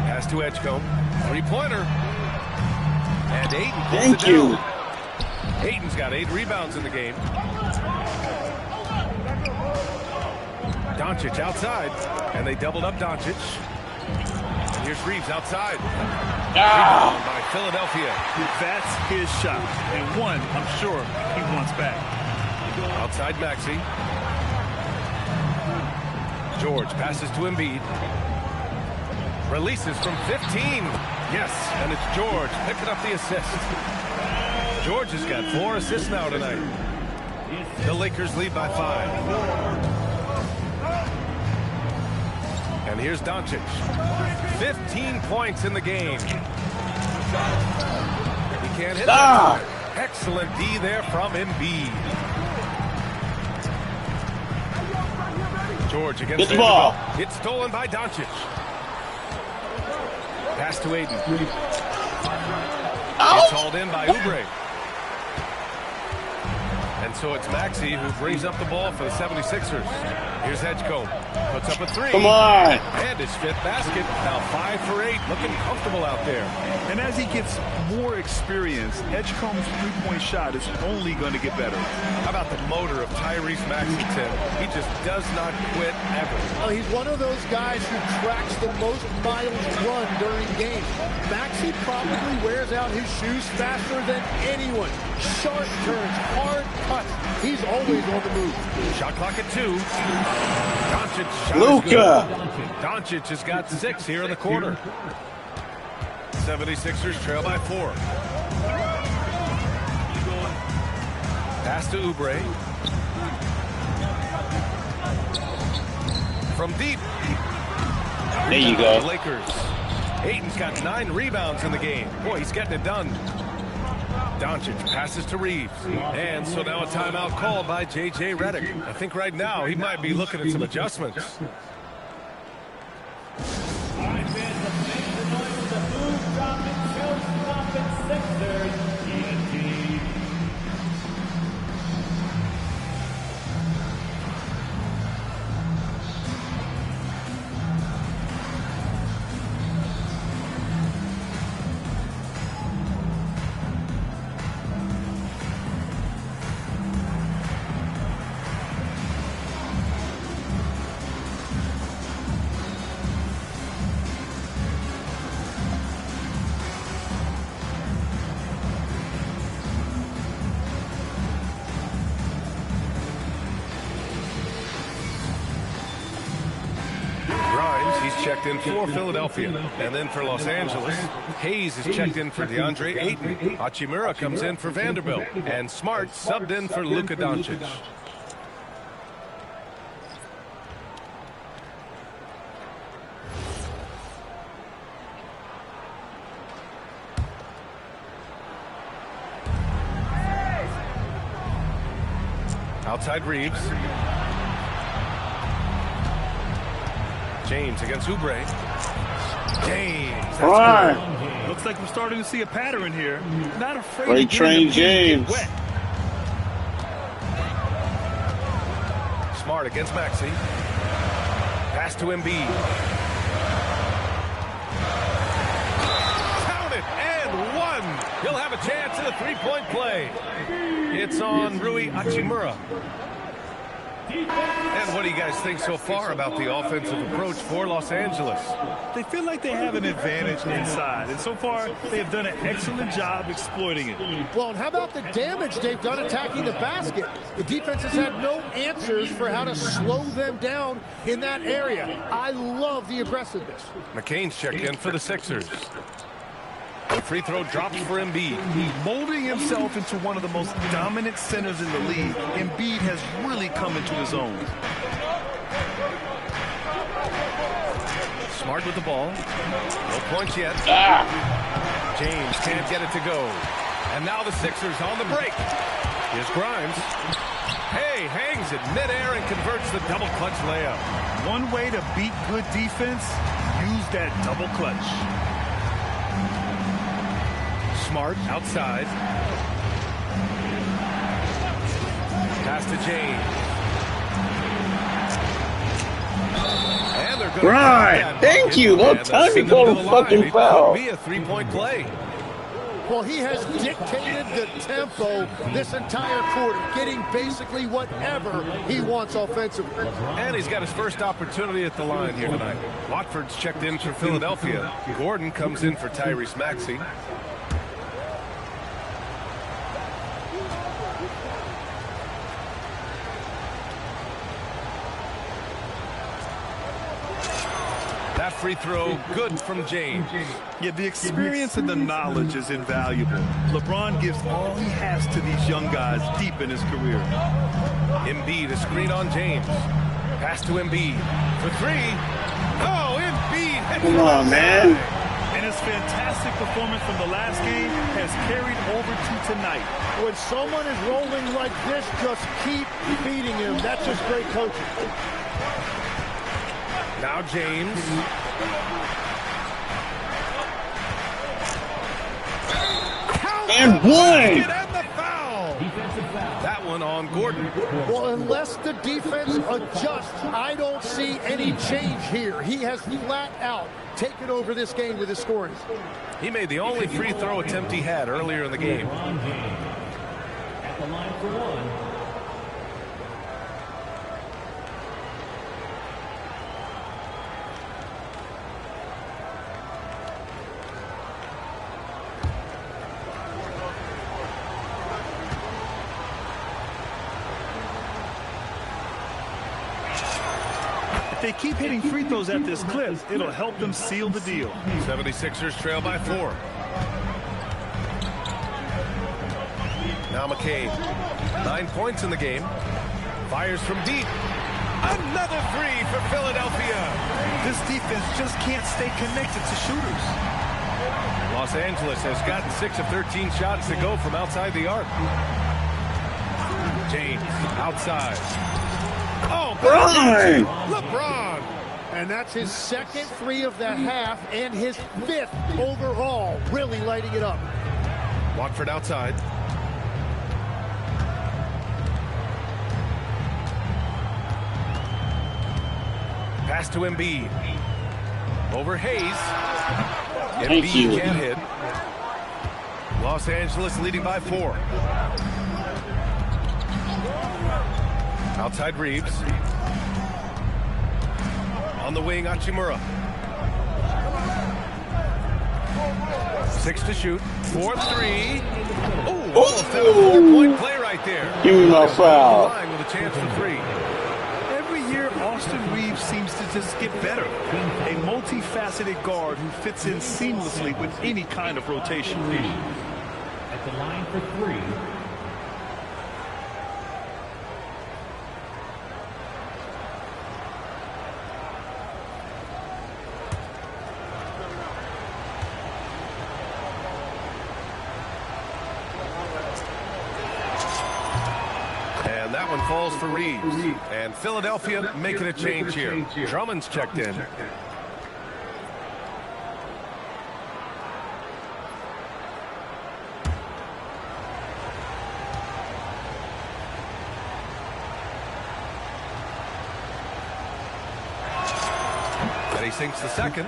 Pass to Edgecombe. 3-pointer. And Ayton pulls it down. Ayton's got 8 rebounds in the game. Doncic outside. And they doubled up Doncic. And here's Reeves outside. Rebound by Philadelphia. That's his shot. And one, I'm sure, he wants back. Outside Maxey. George passes to Embiid. Releases from 15. Yes, and it's George picking up the assist. George has got 4 assists now tonight. The Lakers lead by 5. And here's Doncic. 15 points in the game. He can't hit that. Excellent D there from Embiid. George against the ball. It's stolen by Doncic. Pass to Ayton. It's hauled in by Oubre. And so it's Maxey who brings up the ball for the 76ers. Here's Edgecombe. Puts up a 3. Come on. And his 5th basket. Now 5 for 8. Looking comfortable out there. And as he gets more experience, Edgecombe's 3-point shot is only going to get better. How about the motor of Tyrese Maxey, Tim? He just does not quit ever. Well, he's one of those guys who tracks the most miles run during games. Maxey probably wears out his shoes faster than anyone. Sharp turns, hard cuts. He's always on the move. Shot clock at 2. Doncic shot Luka. Doncic has got 6 here in the quarter. 76ers trail by 4. Pass to Oubre. From deep. There you go. The Lakers. Ayton's got 9 rebounds in the game. Boy, he's getting it done. Doncic passes to Reeves. And so now a timeout called by J.J. Redick. I think right now he might be looking at some adjustments. in for Philadelphia. And then for Los Angeles, Hayes is checked in for DeAndre Ayton. Hachimura comes in for Vanderbilt. And Smart subbed in for Luka Doncic. Outside Reeves. James against Oubre. James. Right. Looks like we're starting to see a pattern here. Not afraid Great train James. Smart against Maxey. Pass to Embiid. Count it and one. He'll have a chance at a three-point play. It's on Rui Hachimura. And what do you guys think so far about the offensive approach for Los Angeles? They feel like they have an advantage inside, and so far they have done an excellent job exploiting it. Well, and how about the damage they've done attacking the basket? The defense has had no answers for how to slow them down in that area. I love the aggressiveness. McCain's checked in for the Sixers. The free throw drops for Embiid. Molding himself into one of the most dominant centers in the league, Embiid has really come into his own. Smart with the ball. No points yet. James can't get it to go. And now the Sixers on the break. Here's Grimes. Hey, hangs it midair and converts the double clutch layup. One way to beat good defense, use that double clutch. Smart outside. Pass to James. And they're going Right. Thank you. No time to call a fucking foul. It could be a three-point play. Well, he has dictated the tempo this entire quarter, getting basically whatever he wants offensively. And he's got his first opportunity at the line here tonight. Watford's checked in for Philadelphia. Gordon comes in for Tyrese Maxey. That free throw good from James. Yeah, the experience and the knowledge is invaluable. LeBron gives all he has to these young guys deep in his career. Embiid, a screen on James. Pass to Embiid for three. Oh, Embiid hits Come on, man. And his fantastic performance from the last game has carried over to tonight. When someone is rolling like this, just keep feeding him. That's just great coaching. Now James. And one. And the foul. That one on Gordon. Well, unless the defense adjusts, I don't see any change here. He has flat out taken over this game with his scoring. He made the only free throw attempt he had earlier in the game. At the line for one. If they keep hitting free throws at this clip, it'll help them seal the deal. 76ers trail by 4. Now McCain. 9 points in the game. Fires from deep. Another three for Philadelphia. This defense just can't stay connected to shooters. Los Angeles has gotten 6 of 13 shots to go from outside the arc. James outside. Oh, Brian! LeBron! And that's his second three of the half and his 5th overall, really lighting it up. Watford outside. Pass to Embiid. Over Hayes. Embiid can't hit. Los Angeles leading by 4. Outside Reeves. On the wing, Hachimura. 6 to shoot. 4-3. Oh, almost had a 4-point play right there. Give me my foul. Line with a chance for 3. Every year, Austin Reeves seems to just get better. A multifaceted guard who fits in seamlessly with any kind of rotation. At the line for three. And that one falls for Reeves. And Philadelphia making a change here. Drummond's checked in. And he sinks the second.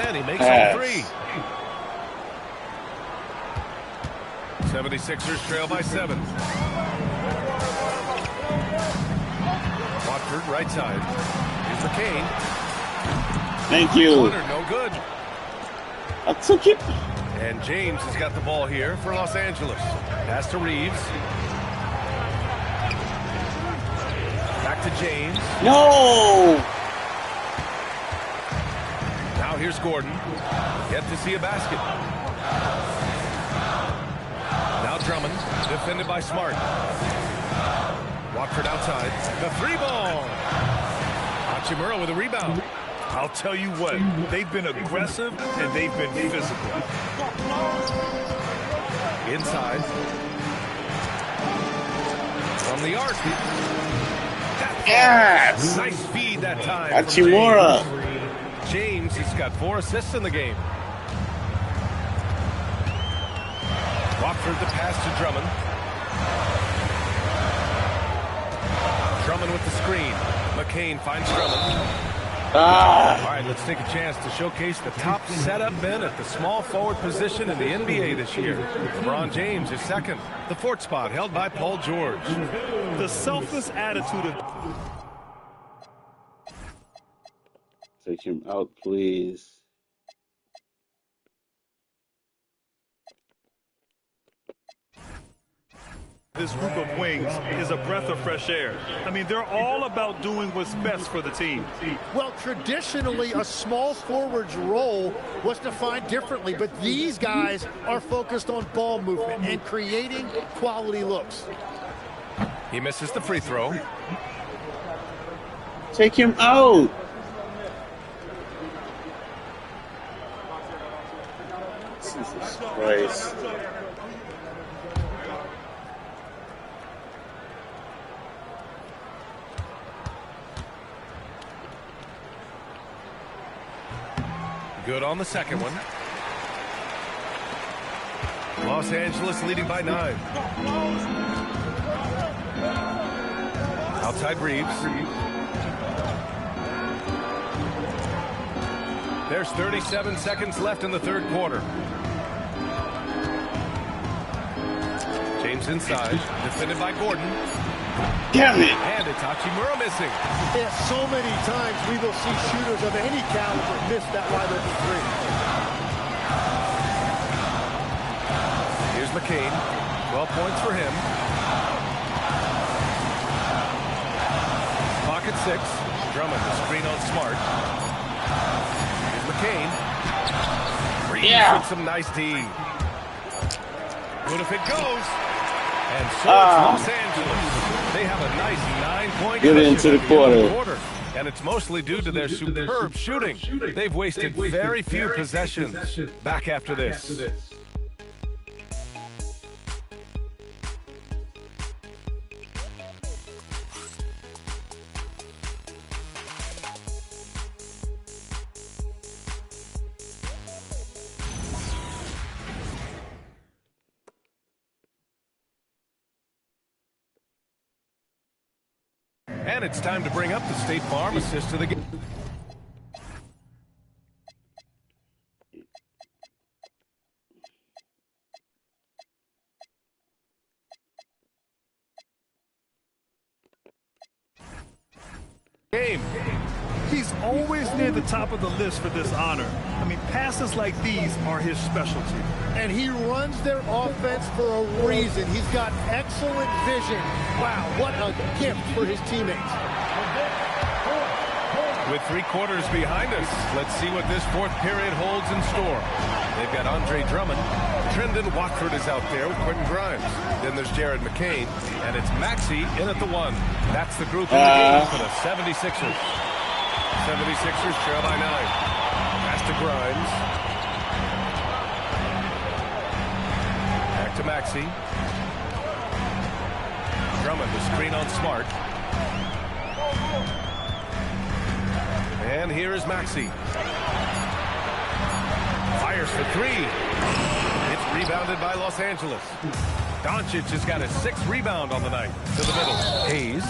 And he makes all three. 76ers trail by 7. Watford right side. Here's McCain. Thank you. Corner, no good. I took it. And James has got the ball here for Los Angeles. Pass to Reeves. Back to James. No. Now here's Gordon. Yet to see a basket. Now Drummond, defended by Smart. Watford outside. The 3-ball. Hachimura with a rebound. I'll tell you what, they've been aggressive and they've been physical. Inside. From the arc. Yes. Nice feed that time. Hachimura. James has got 4 assists in the game. Watford the pass to Drummond. Drummond with the screen. McCain finds Drummond. All right, let's take a chance to showcase the top setup men at the small forward position in the NBA this year. LeBron James is second. The 4th spot held by Paul George. The selfless attitude of... Take him out, please. this group of wings is a breath of fresh air. I mean, they're all about doing what's best for the team. Well, traditionally, a small forward's role was defined differently, but these guys are focused on ball movement and creating quality looks. He misses the free throw. Take him out. Jesus Christ. Good on the second one. Los Angeles leading by 9. Outside Reeves. There's 37 seconds left in the third quarter. James inside, defended by Gordon. Damn it! And it's Hachimura missing. Yeah, so many times we will see shooters of any caliber miss that wide open three. Here's McCain. 12 points for him. Pocket 6. Drummond, the screen on Smart. Here's McCain. Reeves with some nice D. Good if it goes. And so it's Los Angeles. They have a nice 9-point Get into the quarter. And it's mostly due to their superb shooting. They've wasted very few possessions. Back after this. And it's time to bring up the State Farm assist to the game. He's always near the top of the list for this honor. I mean, passes like these are his specialty. And he runs their offense for a reason. He's got excellent vision. Wow, what a gift for his teammates. With 3 quarters behind us, let's see what this 4th period holds in store. They've got Andre Drummond. Trendon Watford is out there with Quentin Grimes. Then there's Jared McCain, and it's Maxey in at the 1. That's the group in the game for the 76ers. 76ers trail by 9. Pass to Grimes. Back to Maxey. Drummond, the screen on Smart. And here is Maxey. Fires for 3. It's rebounded by Los Angeles. Doncic has got his 6th rebound on the night. To the middle. Hayes.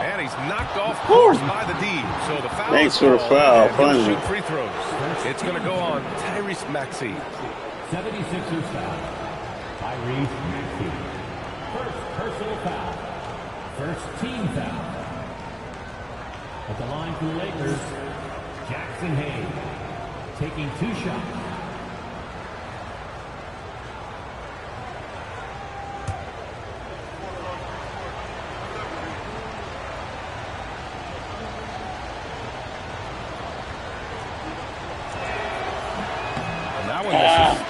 And he's knocked off course by the D. So the foul. Thanks for the foul. Finally. Shoot free throws. It's going to go on Tyrese Maxey. 76ers foul. Tyrese Maxey. First personal foul. First team foul. At the line for the Lakers, Jackson Hayes taking 2 shots. And that one misses.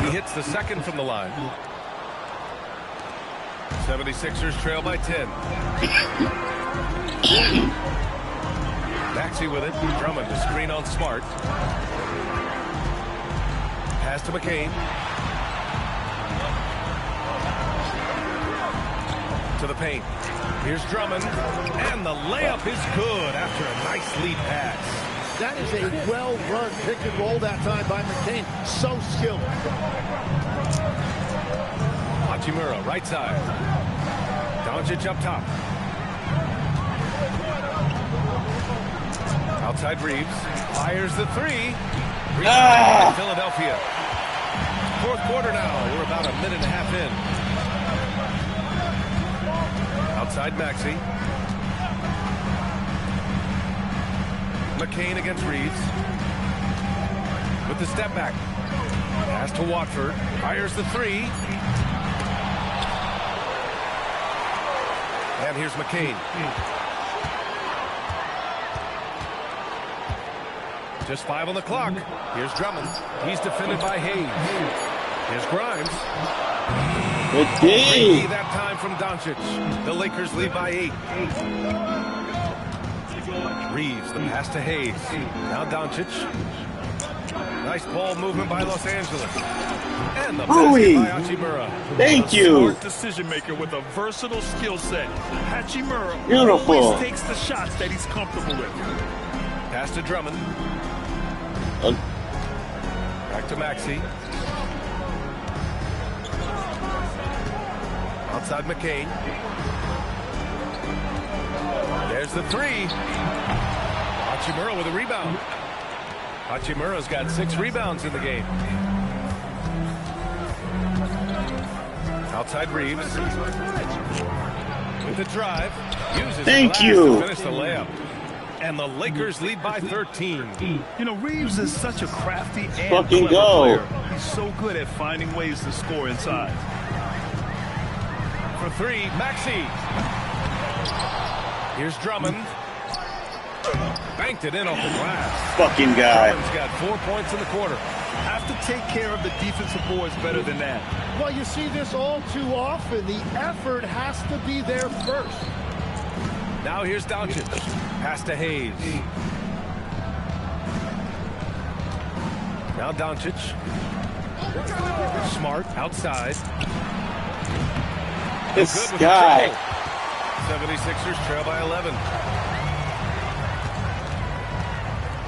He hits the 2nd from the line. 76ers trail by 10. Maxey with it. Drummond to screen on Smart. Pass to McCain. To the paint. Here's Drummond. And the layup is good after a nice lead pass. That is a well-run pick and roll that time by McCain. So skilled. Hachimura, right side. Doncic up top. Outside Reeves. Fires the 3. Rebound by Philadelphia. 4th quarter now. We're about a minute and a half in. Outside Maxey. McCain against Reeves. With the step back. Pass to Watford. Fires the 3. And here's McCain. Just 5 on the clock. Here's Drummond. He's defended by Hayes. Here's Grimes. Okay. That time from Doncic. The Lakers lead by 8. Reeves, the pass to Hayes. Now Doncic. Nice ball movement by Los Angeles. And the basket by Hachimura. Thank you. Smart decision maker with a versatile skill set. Hachimura Beautiful. always takes the shots that he's comfortable with. Pass to Drummond. Back to Maxey. Outside McCain. There's the 3. Hachimura with a rebound. Hachimura's got 6 rebounds in the game. Outside Reeves. With the drive. Uses Thank to you. finish the layup. And the Lakers lead by 13. You know, Reeves is such a crafty and Fucking clever go. player. He's so good at finding ways to score inside. For 3, Maxey. Here's Drummond. Banked it in off the glass. Fucking guy. Drummond's got 4 points in the quarter. Have to take care of the defensive boards better than that. Well, you see this all too often. The effort has to be there first. Now here's Doncic. Pass to Hayes. Now Doncic. Smart outside. This Good with guy. the triple. 76ers trail by 11.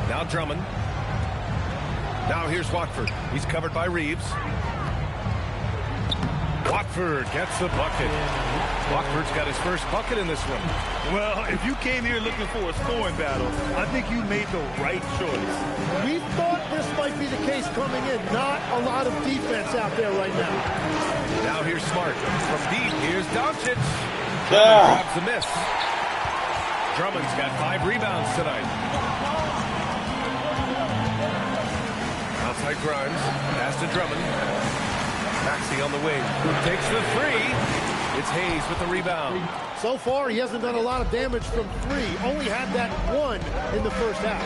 Now Drummond. Now here's Watford. He's covered by Reeves. Watford gets the bucket. Watford's got his first bucket in this one. Well, if you came here looking for a scoring battle, I think you made the right choice. We thought this might be the case coming in. Not a lot of defense out there right now. Now here's Smart. From deep, here's Doncic. Ah. Grabs the miss. Drummond's got 5 rebounds tonight. Outside Grimes. Pass to Drummond. Maxey on the wing. Takes the 3. It's Hayes with the rebound. So far, he hasn't done a lot of damage from 3. Only had that 1 in the first half.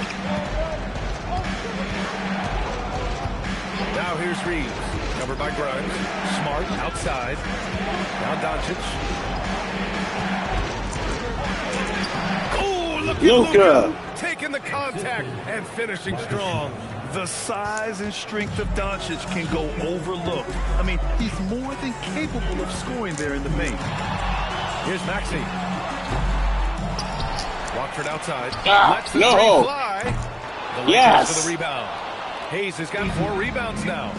Now here's Reeves. Covered by Grimes. Smart outside. Now Doncic. Oh, look at Luka. Taking the contact and finishing strong. The size and strength of Doncic can go overlooked. I mean, he's more than capable of scoring there in the paint. Here's Maxey. Watford outside. Lets the no. three fly. The Lakers Yes. for the rebound. Hayes has got 4 rebounds now.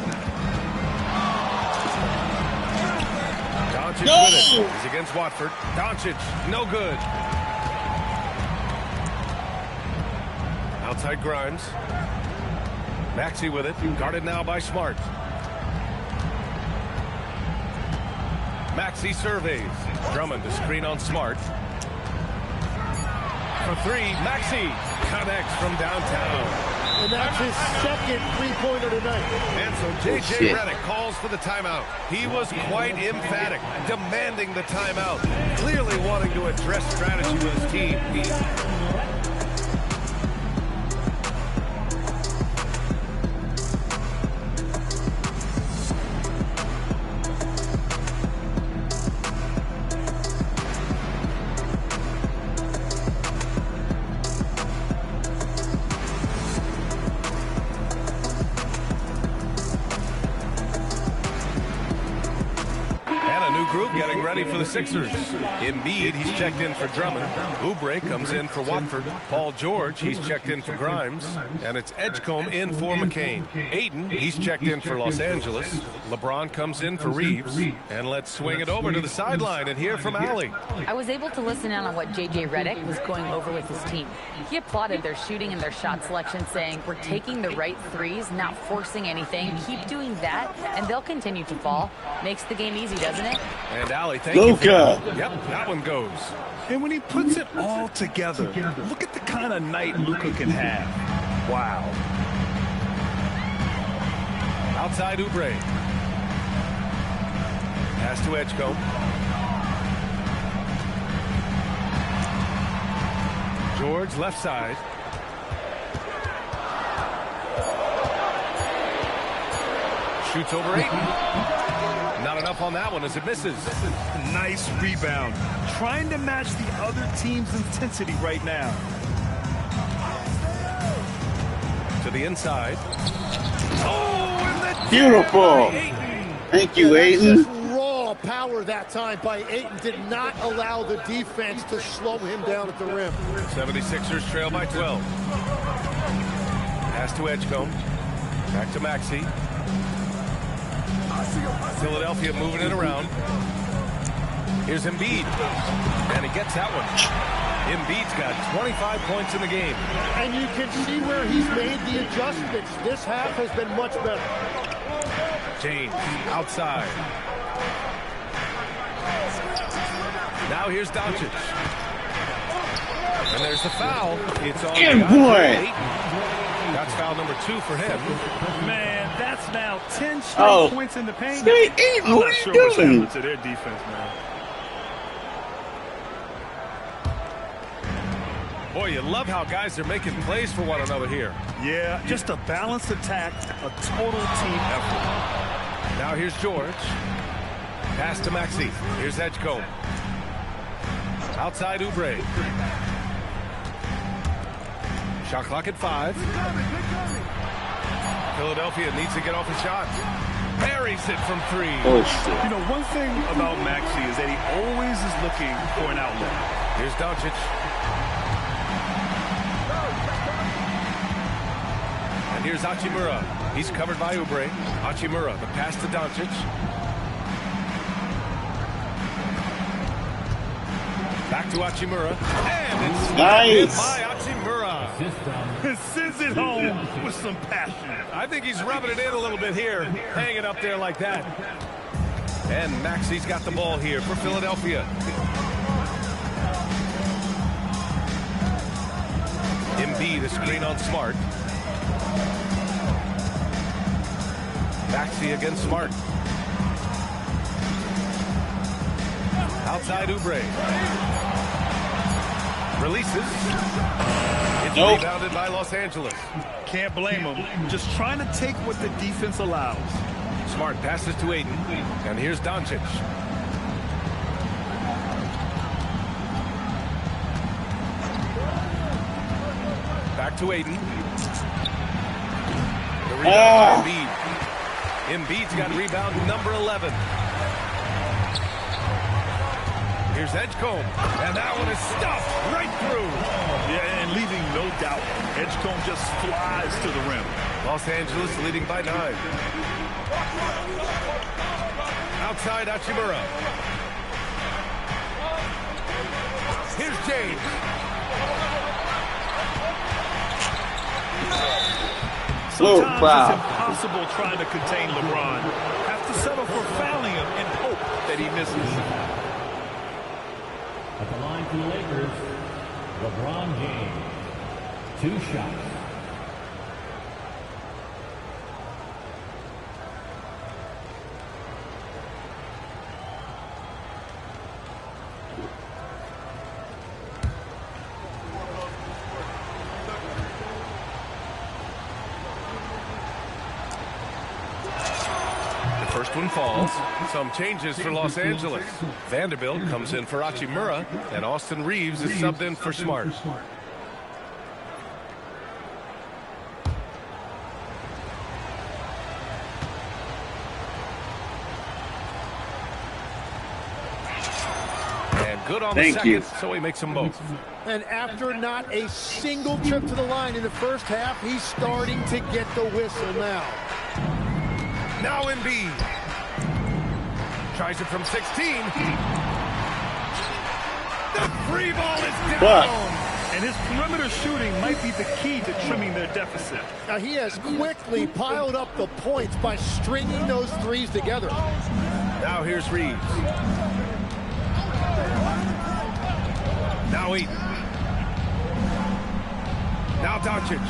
Doncic with it. He's against Watford. Doncic, no good. Outside Grimes. Maxey with it, guarded now by Smart. Maxey surveys. Drummond to screen on Smart. For 3, Maxey connects from downtown. And that's his second three-pointer tonight. And so J.J. Redick calls for the timeout. He was quite emphatic, demanding the timeout, clearly wanting to address strategy with his team. Ready for the Sixers. Embiid, he's checked in for Drummond. Oubre comes in for Watford. Paul George, he's checked in for Grimes. And it's Edgecombe in for McCain. Ayton, he's checked in for Los Angeles. LeBron comes in for Reeves. And let's swing it over to the sideline and hear from Allie. I was able to listen in on what J.J. Redick was going over with his team. He applauded their shooting and their shot selection, saying, we're taking the right threes, not forcing anything. Keep doing that, and they'll continue to fall. Makes the game easy, doesn't it? And Allie, thank you. Luka. Yep, that one goes. And when he puts it all together, look at the kind of night Luka can have. Wow. Outside Oubre. Pass to Edgecombe. George left side. Shoots over Ayton. Not enough on that one as it misses. Nice rebound. Trying to match the other team's intensity right now. To the inside. Oh, and the Beautiful. Thank you, Ayton. Raw power that time by Ayton did not allow the defense to slow him down at the rim. 76ers trail by 12. Pass to Edgecombe. Back to Maxey. Philadelphia moving it around. Here's Embiid. And he gets that one. Embiid's got 25 points in the game. And you can see where he's made the adjustments. This half has been much better. James outside. Now here's Doncic. And there's the foul. It's on. Good boy. That's foul number 2 for him. Man, that's now 10 straight points in the paint. Ayton, I'm what not are sure you what's doing? happened to their defense, man. Boy, you love how guys are making plays for one another here. Yeah, just a balanced attack, a total team effort. Now here's George. Pass to Maxey. Here's Edgecombe. Outside Oubre. Shot clock at 5. Philadelphia needs to get off a shot. Buries it from 3. Oh, shit. You know, one thing about Maxey is that he always is looking for an outlet. Here's Doncic. And here's Hachimura. He's covered by Oubre. Hachimura, the pass to Doncic. Back to Hachimura. And it's Nice. by Hachimura. Sends it home with some passion. I think he's rubbing it in a little bit here, hanging up there like that. And Maxey's got the ball here for Philadelphia. Embiid, the screen on Smart. Maxey against Smart. Outside Oubre. Releases. It's rebounded by Los Angeles. Can't blame him. Just trying to take what the defense allows. Smart passes to Ayton. And here's Doncic. Back to Ayton. The rebound by Embiid. Embiid's got rebound number 11. Here's Edgecombe. And that one is stuffed right through. Yeah, and leaving no doubt. Edgecombe just flies to the rim. Los Angeles leading by 9. Outside Hachimura. Here's James. Sometimes it's impossible trying to contain LeBron. Have to settle for fouling him and hope that he misses. At the line for the Lakers, LeBron James. 2 shots. First one falls. Some changes for Los Angeles. Vanderbilt comes in for Hachimura, and Austin Reeves is subbed in for Smart. And good on the second, so he makes them both. And after not a single trip to the line in the first half, he's starting to get the whistle now. Now Embiid. Tries it from 16. The free ball is down. And his perimeter shooting might be the key to trimming their deficit. Now he has quickly piled up the points by stringing those threes together. Now here's Reeves. Now Ayton. Now Doncic.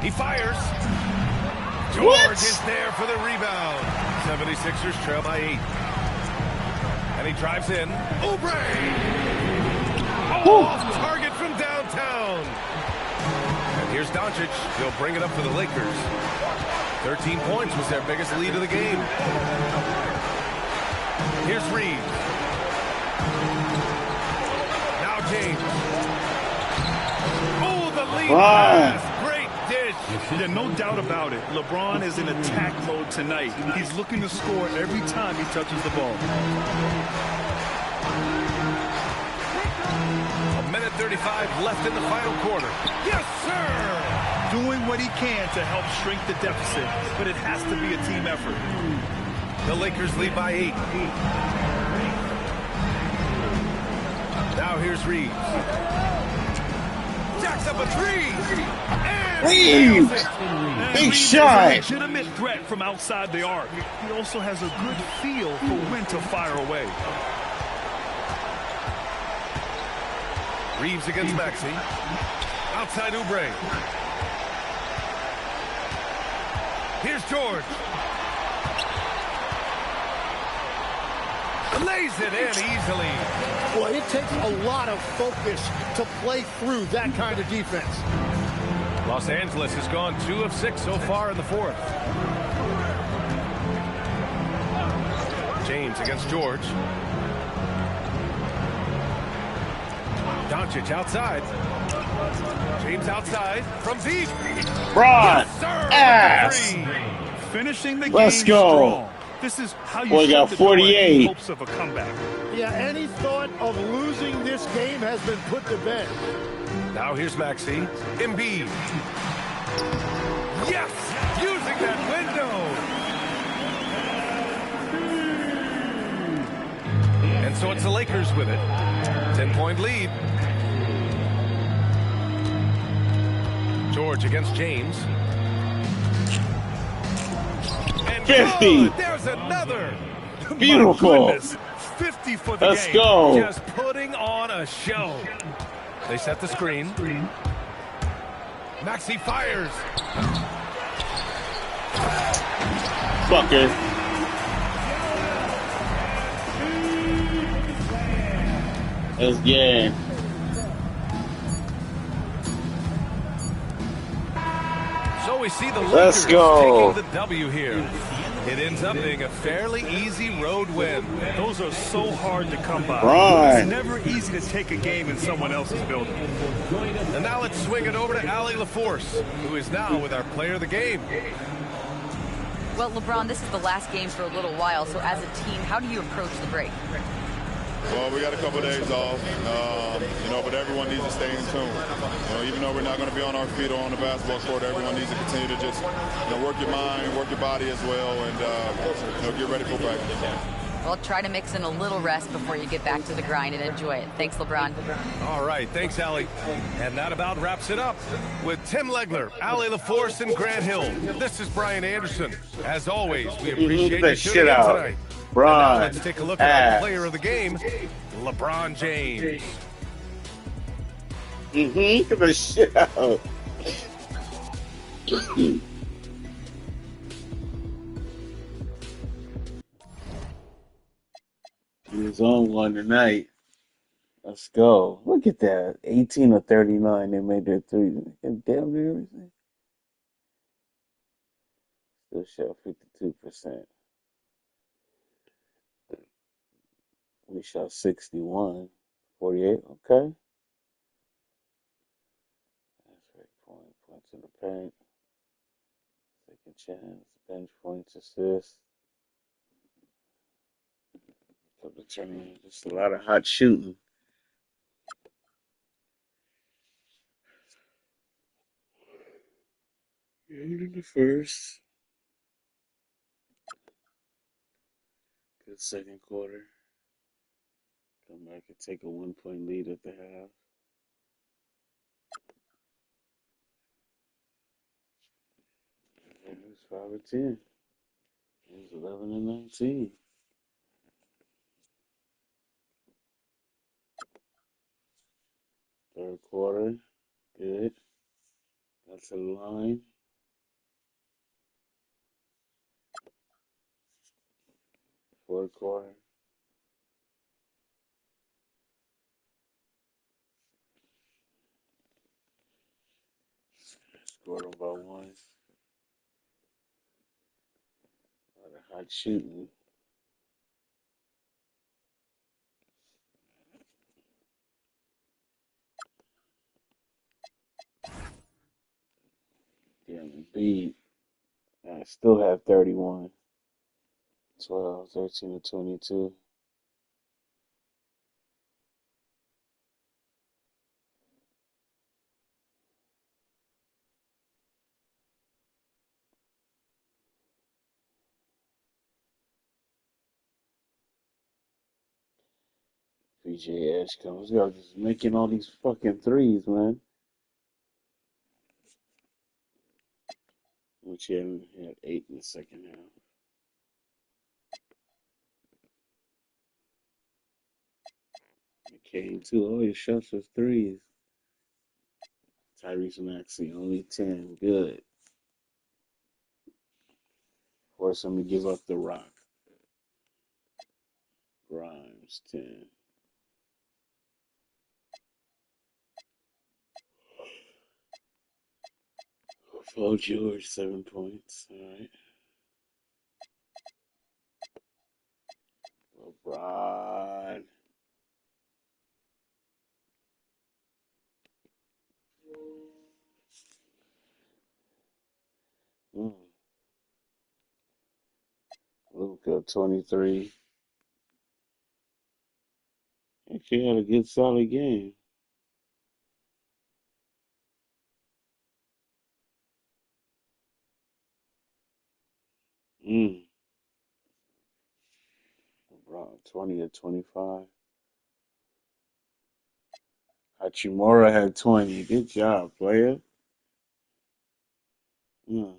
He fires. George is there for the rebound. 76ers trail by 8. And he drives in. Oubre! Off target from downtown. And here's Doncic. He'll bring it up for the Lakers. 13 points was their biggest lead of the game. Here's Reeves. Now James. Oh, the lead pass. Yeah, no doubt about it. LeBron is in attack mode tonight. He's looking to score every time he touches the ball. 1:35 left in the final quarter. Yes, sir! Doing what he can to help shrink the deficit, but it has to be a team effort. The Lakers lead by 8. Now here's Reeves. Jacks up a 3. Reeves! Big shot! A legitimate threat from outside the arc. He also has a good feel for when to fire away. Reeves against Maxey. Outside Oubre. Here's George. Lays it in easily. Well, it takes a lot of focus to play through that kind of defense. Los Angeles has gone 2 of 6 so far in the 4th. James against George. Doncic outside. James outside from deep. Bron, yes, Finishing the Let's game go. strong. This is how you Boy, got 48. in hopes of a comeback. Yeah, any thought of losing this game has been put to bed. Now here's Maxey. Embiid. Yes! Using that window. Lakers with it. 10-point lead. George against James. And 50. good. There's another. Beautiful. My goodness. 50 for the Let's game. go. Just putting on a show. They set the screen. Maxey fires. Fucker. That's game. So we see the Let's Lakers go. taking the W here. It ends up being a fairly easy road win. Those are so hard to come by. Right. It's never easy to take a game in someone else's building. And now let's swing it over to Allie LaForce, who is now with our player of the game. Well, LeBron, this is the last game for a little while, so as a team, how do you approach the break? Well, we got a couple of days off, but everyone needs to stay in tune. Even though we're not going to be on our feet or on the basketball court, everyone needs to continue to just work your mind, work your body as well, and get ready for practice. Well, try to mix in a little rest before you get back to the grind and enjoy it. Thanks, LeBron. All right, thanks, Allie. And that about wraps it up. With Tim Legler, Allie LaForce, and Grant Hill, this is Brian Anderson. As always, we appreciate you tuning in tonight. Brian, let's take a look at our player of the game, LeBron James. Get the shit out. He was on one tonight. Let's go. Look at that. 18 of 39. They made their three. Damn near everything. Still shot 52%. We shot 61. 48. Okay. That's right. Points in the paint. Second chance. Bench points, assists. Couple of turnovers. Just a lot of hot shooting. In the first. Good second quarter. Come back and take a 1-point lead at the half. And it was 5 or 10. It was 11 and 19. Third quarter, good. Got to the line. Fourth quarter. Scored them by one. A lot of hot shooting. Damn, beat. I still have 31. 12, 13 to 22. PJ Edge comes. Y'all just making all these fucking threes, man. Which he had 8 in the second half. McCain, too. All his shots was threes. Tyrese Maxey, only 10. Good. Force him to give up the rock. Grimes, 10. Paul George, 7 points. All right. LeBron. Luka, 23. He had a good, solid game. LeBron, 20 or 25. Hachimura had 20. Good job, player. Mm.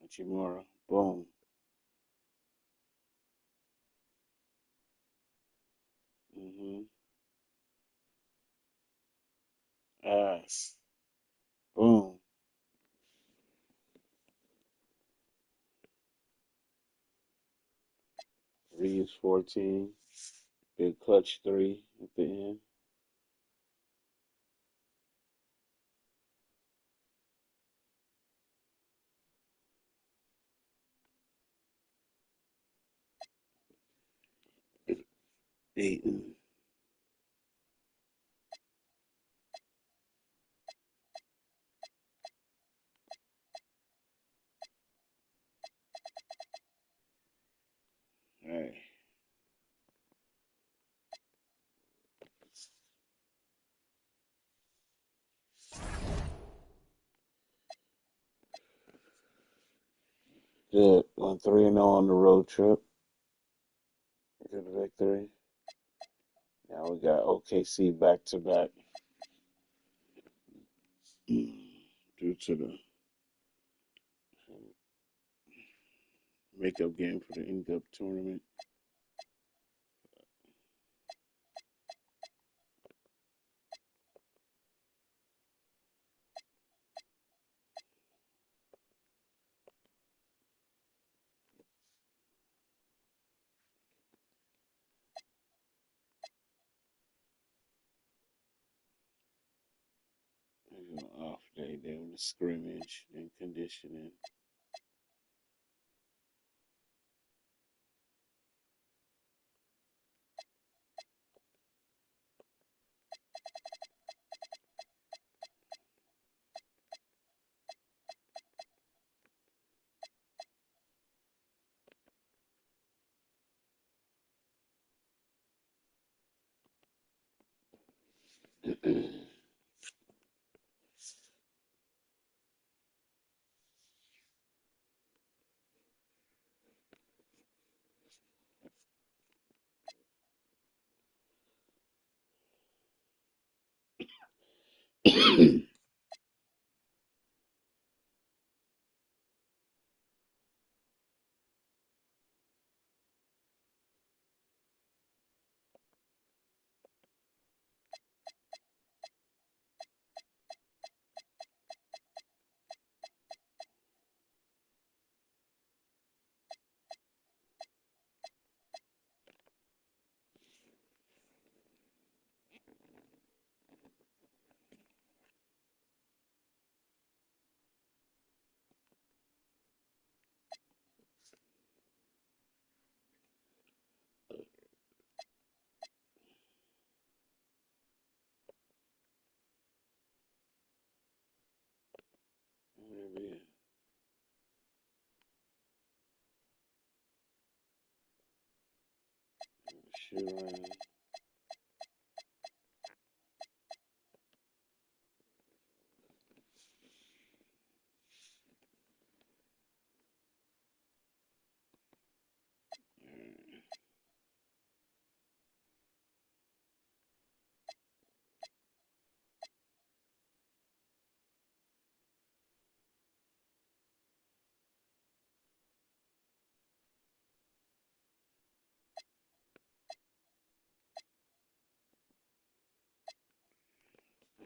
Hachimura. Boom. Mm-hmm. Ass. Boom. Reeves 14. Big clutch 3 at the end. Dayton. All right. Good. Went 3-0 on the road trip. Good victory. Now we got OKC back to back. Due to the makeup game for the NCAA tournament. Off day, doing the scrimmage and conditioning. Maybe shoot around.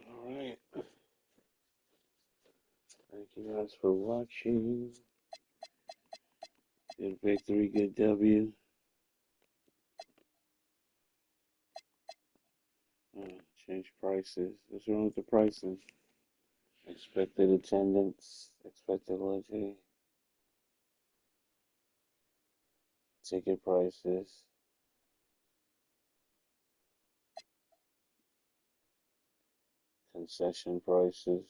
All right. Thank you guys for watching. Good victory, good W. Change prices. What's wrong with the pricing? Expected attendance, expected luxury, ticket prices, concession prices,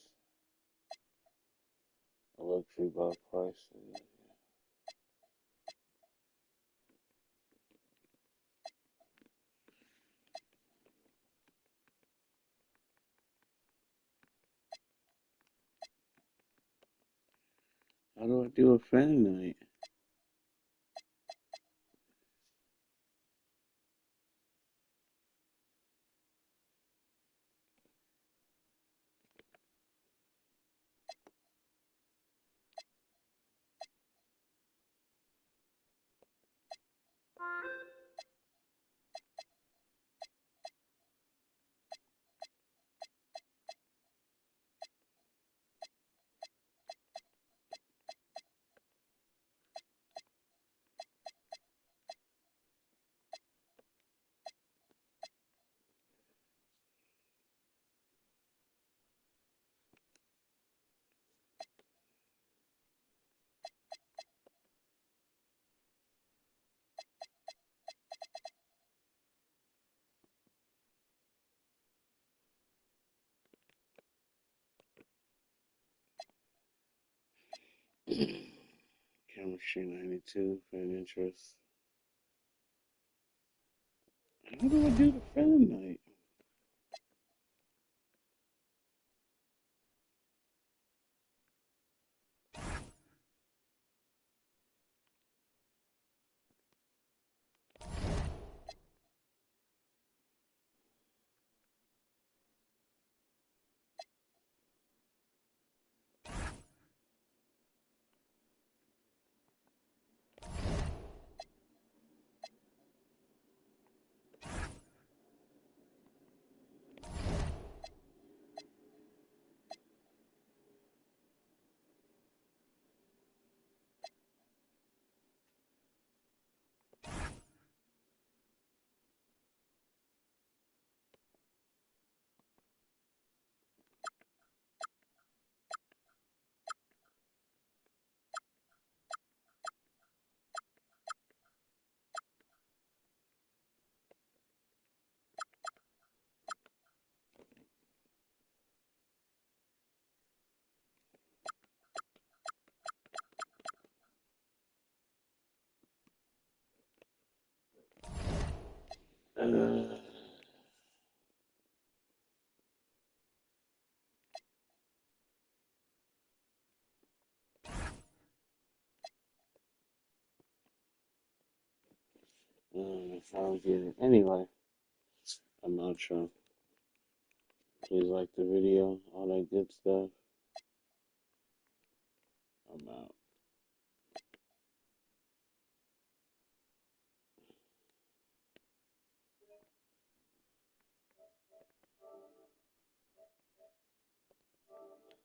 luxury box prices. How do I do a fan night? $3.92 for an interest. How do I do the friend night? If I'll get it. Anyway, I'm not sure. Please like the video, all that good stuff. I'm out.